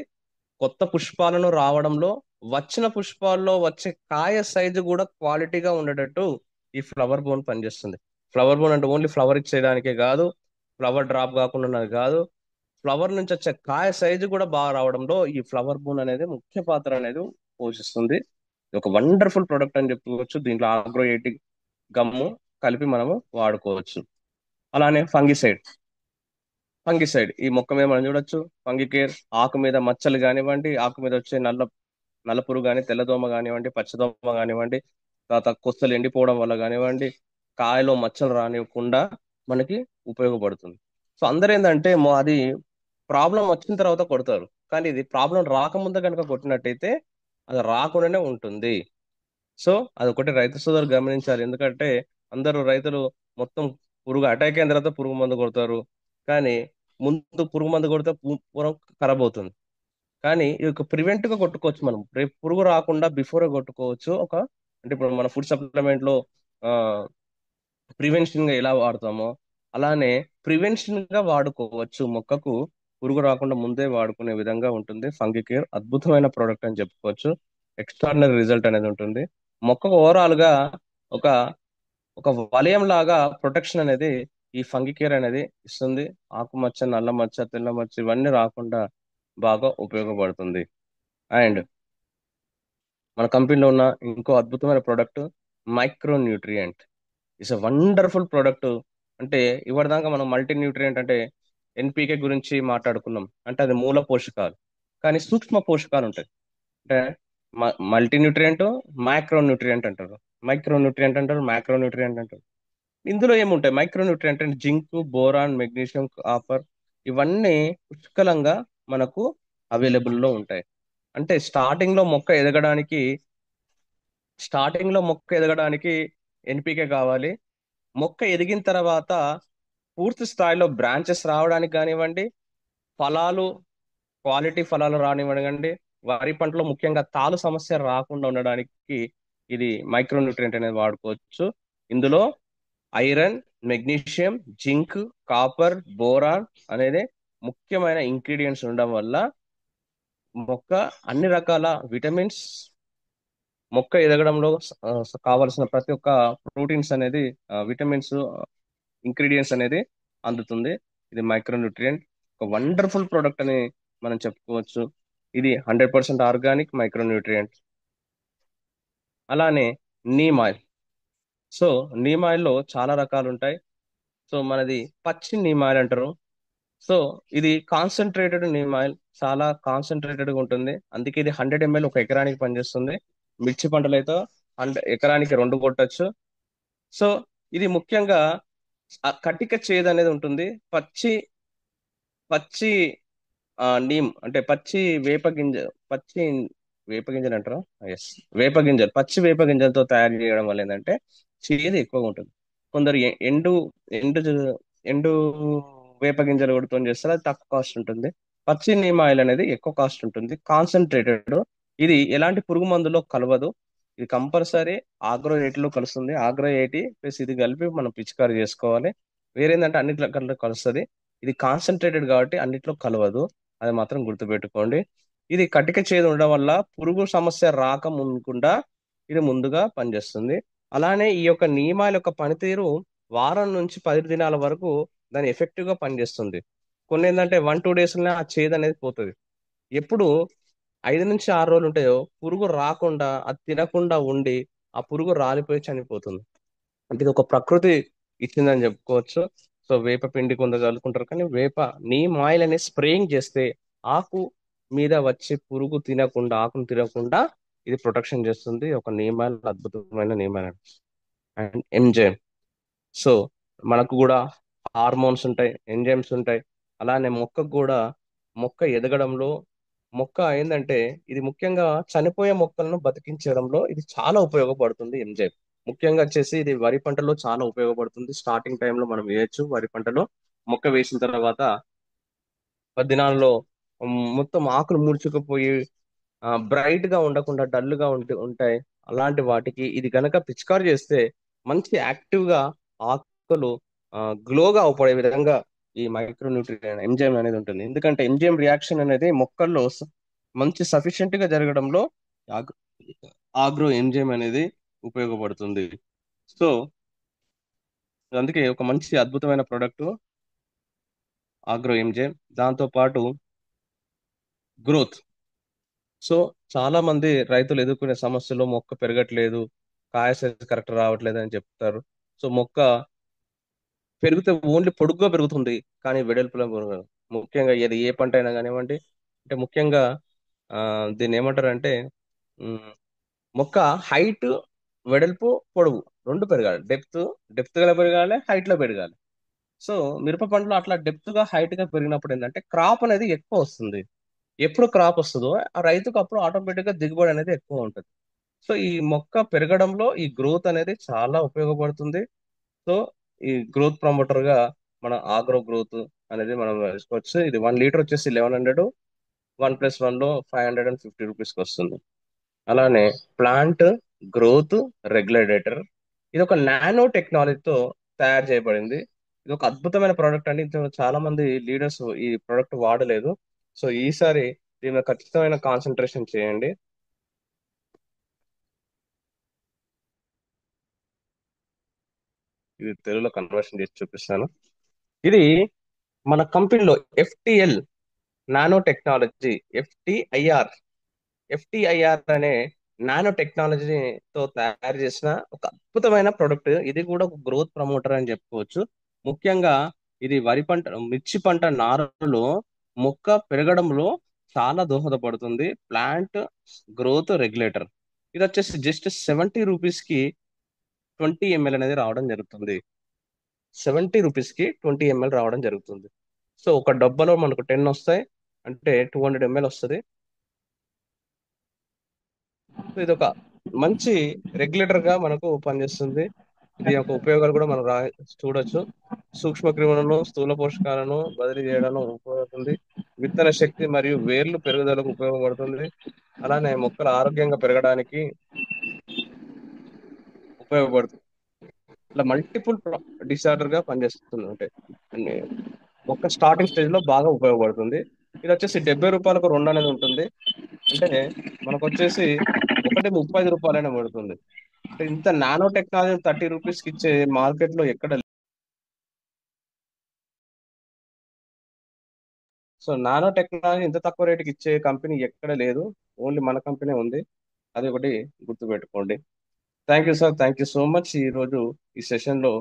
కొత్త పుష్పాలను రావడంలో, వచ్చిన పుష్పాల్లో వచ్చే కాయ సైజు కూడా క్వాలిటీగా ఉండేటట్టు ఈ ఫ్లవర్ బోన్ పనిచేస్తుంది. ఫ్లవర్ బోన్ అంటే ఓన్లీ ఫ్లవర్ ఇచ్చేయడానికే కాదు, ఫ్లవర్ డ్రాప్ కాకుండా ఉన్నది కాదు, ఫ్లవర్ నుంచి వచ్చే కాయ సైజు కూడా బాగా రావడంలో ఈ ఫ్లవర్ బోన్ అనేది ముఖ్య పాత్ర అనేది పోషిస్తుంది. ఇది ఒక వండర్ఫుల్ ప్రొడక్ట్ అని చెప్పుకోవచ్చు. దీంట్లో ఆగ్రోయేటిక్ గమ్ము కలిపి మనము వాడుకోవచ్చు. అలానే ఫంగిసైడ్ ఈ మొక్క మీద మనం చూడొచ్చు. ఫంగికేర్ ఆకు మీద మచ్చలు కానివ్వండి, ఆకు మీద వచ్చే నల్లపురుగు కానీ, తెల్లదోమ కానివ్వండి, పచ్చదోమ కానివ్వండి, తర్వాత కొత్తలు ఎండిపోవడం వల్ల కానివ్వండి, కాయలో మచ్చలు రానివ్వకుండా మనకి ఉపయోగపడుతుంది. సో అందరూ ఏంటంటే అది ప్రాబ్లం వచ్చిన తర్వాత కొడతారు, కానీ ఇది ప్రాబ్లం రాకముందే కనుక కొట్టినట్టయితే అది రాకుండానే ఉంటుంది. సో అది ఒకటి రైతు సోదరు గమనించాలి. ఎందుకంటే అందరూ రైతులు మొత్తం పురుగు అటాక్ అయిన తర్వాత పురుగు మందు కొడతారు, కానీ ముందు పురుగు మందు కొడితే పొలం ఖరాబ్ అవుతుంది. కానీ ఇది ఒక ప్రివెంట్ గా కొట్టుకోవచ్చు. మనం రేపు పురుగు రాకుండా బిఫోర్ కొట్టుకోవచ్చు. అంటే ఇప్పుడు మన ఫుడ్ సప్లిమెంట్ లో ప్రివెన్షన్ గా ఎలా వాడతామో అలానే ప్రివెన్షన్ గా వాడుకోవచ్చు. మొక్కకు పురుగు రాకుండా ముందే వాడుకునే విధంగా ఉంటుంది. ఫంగికేర్ అద్భుతమైన ప్రోడక్ట్ అని చెప్పుకోవచ్చు. ఎక్స్ట్రాడినరీ రిజల్ట్ అనేది ఉంటుంది. మొక్కకు ఓవరాల్ గా ఒక ఒక వలయం లాగా ప్రొటెక్షన్ అనేది ఈ ఫంగికేర్ అనేది ఇస్తుంది. ఆకుమచ్చ, నల్ల మచ్చ, తెల్ల మచ్చ ఇవన్నీ రాకుండా బాగా ఉపయోగపడుతుంది. అండ్ మన కంపెనీలో ఉన్న ఇంకో అద్భుతమైన product micro nutrient. It's a wonderful product. అంటే ఇవ్వదాకా మనం మల్టీ న్యూట్రియంట్ అంటే ఎన్పికే గురించి మాట్లాడుకున్నాం, అంటే అది మూల పోషకాలు. కానీ సూక్ష్మ పోషకాలు ఉంటాయి. అంటే మల్టీ న్యూట్రియంట్, మైక్రో న్యూట్రియంట్ అంటారు, మైక్రో న్యూట్రియంట్ అంటారు, మైక్రో న్యూట్రియంట్ అంటారు. ఇందులో ఏముంటాయి? మైక్రో న్యూట్రియంట్ అంటే జింక్, బోరాన్, మెగ్నీషియం, కాపర్ ఇవన్నీ పుష్కలంగా మనకు అవైలబుల్లో ఉంటాయి. అంటే స్టార్టింగ్ లో మొక్క ఎదగడానికి ఎన్పికే కావాలి. మొక్క ఎదిగిన తర్వాత పూర్తి స్థాయిలో బ్రాంచెస్ రావడానికి కానివ్వండి, ఫలాలు క్వాలిటీ ఫలాలు రానివ్వండి, వరి పంటలో ముఖ్యంగా తాలు సమస్య రాకుండా ఉండడానికి ఇది మైక్రో న్యూట్రియంట్ అనేది వాడుకోవచ్చు. ఇందులో iron, magnesium, zinc, copper, boron అనేది ముఖ్యమైన ఇంగ్రీడియంట్స్ ఉండడం వల్ల మొక్క అన్ని రకాల విటమిన్స్, మొక్క ఎదగడంలో కావలసిన ప్రతి ఒక్క ప్రోటీన్స్ అనేది, విటమిన్స్, ఇంగ్రీడియంట్స్ అనేది అందుతుంది. ఇది మైక్రో న్యూట్రియంట్ ఒక వండర్ఫుల్ ప్రోడక్ట్ అని మనం చెప్పుకోవచ్చు. ఇది 100% ఆర్గానిక్ మైక్రో న్యూట్రియంట్. అలానే neem oil. So neem oil లో చాలా రకాలు ఉంటాయి. సో మనది పచ్చి నీమ్ ఆయిల్ అంటారు. సో ఇది కాన్సన్ట్రేటెడ్ నీమ్ ఆయిల్, చాలా కాన్సన్ట్రేటెడ్ గా ఉంటుంది. అందుకే ఇది 100 ml ఒక ఎకరానికి పనిచేస్తుంది. మిర్చి పంటలు అయితే ఎకరానికి 2 కొట్టచ్చు. సో ఇది ముఖ్యంగా కటిక చేదు అనేది ఉంటుంది. పచ్చి పచ్చి నీమ్ అంటే పచ్చి వేప గింజలు అంటారా? ఎస్, పచ్చి వేప గింజలతో తయారు చేయడం వల్ల ఏంటంటే చేదు ఎక్కువగా ఉంటుంది. కొందరు ఎండు ఎండు ఎండు వేప గింజలు కొడుతూ చేస్తారు, అది తక్కువ కాస్ట్ ఉంటుంది. పచ్చి నీమ్ ఆయిల్ అనేది ఎక్కువ కాస్ట్ ఉంటుంది, కాన్సన్ట్రేటెడ్. ఇది ఎలాంటి పురుగు మందులో కలవదు. ఇది కంపల్సరీ ఆగ్రో 80లో కలుస్తుంది. ఆగ్రో 80 ప్లస్ ఇది కలిపి మనం పిచికారీ చేసుకోవాలి. వేరేందంటే అన్నిట్లో కలుస్తుంది. ఇది కాన్సన్ట్రేటెడ్ కాబట్టి అన్నిట్లో కలవదు, అది మాత్రం గుర్తుపెట్టుకోండి. ఇది కటిక చేదు ఉండడం వల్ల పురుగు సమస్య రాకముందుకుండా ఇది ముందుగా పనిచేస్తుంది. అలానే ఈ యొక్క నియమాల యొక్క పనితీరు వారం నుంచి 10 దినాల వరకు దాని ఎఫెక్టివ్ గా పనిచేస్తుంది. కొన్ని ఏంటంటే 1-2 డేస్లోనే ఆ చేదు అనేది పోతుంది. ఎప్పుడు 5 నుంచి 6 రోజులు ఉంటాయో పురుగు రాకుండా అది తినకుండా ఉండి ఆ పురుగు రాలిపోయి చనిపోతుంది. అంటే ఇది ఒక ప్రకృతి ఇచ్చిందని చెప్పుకోవచ్చు. సో వేప పిండి కొందరు చల్లుకుంటారు, కానీ వేప నీమ్ ఆయిల్ అనేది స్ప్రేయింగ్ చేస్తే ఆకు మీద వచ్చే పురుగు తినకుండా, ఆకును తినకుండా ఇది ప్రొటెక్షన్ చేస్తుంది. ఒక నీమ్ ఆయిల్ అద్భుతమైన neem oil and enzyme. So మనకు కూడా హార్మోన్స్ ఉంటాయి, ఎంజైమ్స్ ఉంటాయి. అలానే మొక్కకు కూడా మొక్క ఎదగడంలో, మొక్క ఏంటంటే ఇది ముఖ్యంగా చనిపోయే మొక్కలను బతికించడంలో ఇది చాలా ఉపయోగపడుతుంది ఎంజైమ్. ముఖ్యంగా వచ్చేసి ఇది వరి పంటలో చాలా ఉపయోగపడుతుంది. స్టార్టింగ్ టైంలో మనం వేయచ్చు వరి పంటలో. మొక్క వేసిన తర్వాత 10 దినాల్లో మొత్తం ఆకులు ముడుచుకుపోయి బ్రైట్ గా ఉండకుండా డల్ గా ఉంటాయి. అలాంటి వాటికి ఇది గనక పిచికారి చేస్తే మంచి యాక్టివ్ గా ఆకులు గ్లోగా అవపడే విధంగా ఈ మైక్రో న్యూట్రియన్ ఎంజైమ్ అనేది ఉంటుంది. ఎందుకంటే ఎంజైమ్ రియాక్షన్ అనేది మొక్కల్లో మంచి సఫిషియెంట్ గా జరగడంలో ఆగ్రో ఎంజైమ్ అనేది ఉపయోగపడుతుంది. సో అందుకే ఒక మంచి అద్భుతమైన ప్రోడక్ట్ ఆగ్రో ఎంజైమ్. దాంతో పాటు గ్రోత్. సో చాలా మంది రైతులు ఎదుర్కొనే సమస్యలు మొక్క పెరగట్లేదు, కాయ సైజ్ కరెక్ట్ రావట్లేదు అని చెప్తారు. సో మొక్క పెరిగితే ఓన్లీ పొడుగ్గా పెరుగుతుంది, కానీ వెడల్పులో పెరగదు. ముఖ్యంగా ఏది ఏ పంట అయినా కానివ్వండి, అంటే ముఖ్యంగా దీన్ని ఏమంటారు అంటే మొక్క హైట్, వెడల్పు, పొడవు రెండు పెరగాలి. డెప్త్ గా పెరగాలి, హైట్ లో పెరగాలి. సో మిరప పంటలో అట్లా డెప్త్ గా హైట్ గా పెరిగినప్పుడు ఏంటంటే క్రాప్ అనేది ఎక్కువ వస్తుంది. ఎప్పుడు క్రాప్ వస్తుందో ఆ రైతుకు అప్పుడు ఆటోమేటిక్ గా దిగుబడి అనేది ఎక్కువ ఉంటుంది. సో ఈ మొక్క పెరగడంలో ఈ గ్రోత్ అనేది చాలా ఉపయోగపడుతుంది. సో ఈ గ్రోత్ ప్రమోటర్ గా మన ఆగ్రో గ్రోత్ అనేది మనం వేసుకోవచ్చు. ఇది 1 లీటర్ వచ్చేసి 1100, 1+1 లో 550 రూపీస్కి వస్తుంది. అలానే ప్లాంట్ గ్రోత్ రెగ్యులేటర్, ఇది ఒక నానో టెక్నాలజీతో తయారు చేయబడింది. ఇది ఒక అద్భుతమైన ప్రోడక్ట్ అండి. ఇందులో చాలా మంది లీడర్స్ ఈ ప్రోడక్ట్ వాడలేదు. సో ఈసారి దీని మీద ఖచ్చితమైన కాన్సన్ట్రేషన్ చేయండి. ఇది తెలుగులో కన్వర్షన్ చేసి చూపిస్తాను. ఇది మన కంపెనీలో FTL నానో టెక్నాలజీ, ఎఫ్టిఐఆర్ అనే నానో టెక్నాలజీతో తయారు చేసిన ఒక అద్భుతమైన ప్రొడక్ట్. ఇది కూడా ఒక గ్రోత్ ప్రమోటర్ అని చెప్పుకోవచ్చు. ముఖ్యంగా ఇది వరి పంట, మిర్చి పంట నారులో మొక్క పెరగడంలో చాలా దోహదపడుతుంది. Plant growth regulator. ఇది వచ్చేసి జస్ట్ 70 రూపీస్కి 20 ml అనేది రావడం జరుగుతుంది. 70 రూపీస్కి 20 ml రావడం జరుగుతుంది. సో ఒక డబ్బాలో మనకు 10 వస్తాయి, అంటే 200 ml వస్తుంది. సో ఇది ఒక మంచి రెగ్యులేటర్ గా మనకు పనిచేస్తుంది. ఇది యొక్క ఉపయోగాలు కూడా మనం చూడొచ్చు. సూక్ష్మ క్రిములను, స్థూల పోషకాలను బదిలీ చేయడానికి ఉపయోగపడుతుంది. విత్తన శక్తి మరియు వేర్లు పెరుగుదలకు ఉపయోగపడుతుంది. అలానే మొక్కలు ఆరోగ్యంగా పెరగడానికి ఉపయోగపడుతుంది. ఇట్లా మల్టిపుల్ డిసార్డర్ గా పనిచేస్తుంది. అంటే మొక్క స్టార్టింగ్ స్టేజ్ లో బాగా ఉపయోగపడుతుంది. ఇది వచ్చేసి 70 రూపాయలకు 2 అనేది ఉంటుంది. అంటే మనకు వచ్చేసి 1 రూపాయలైనా పడుతుంది. అంటే ఇంత నానో టెక్నాలజీ 30 రూపీస్కి ఇచ్చే మార్కెట్ లో ఎక్కడ. సో నానో టెక్నాలజీ ఇంత తక్కువ రేటుకి ఇచ్చే కంపెనీ ఎక్కడ లేదు, ఓన్లీ మన కంపెనీ ఉంది. అది ఒకటి గుర్తుపెట్టుకోండి. Thank you sir, thank you so much. ఈరోజు ఈ సెషన్లో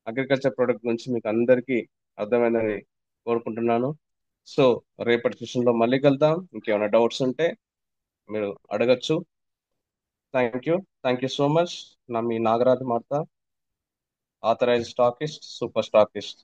అగ్రికల్చర్ ప్రొడక్ట్ గురించి మీకు అందరికీ అర్థమైందని కోరుకుంటున్నాను. సో రేపటి సెషన్లో మళ్ళీ కలుద్దాం. ఇంకేమైనా డౌట్స్ ఉంటే మీరు అడగచ్చు. Thank you so much. మీ Nagaraj Martha, authorise stockist, super stockist.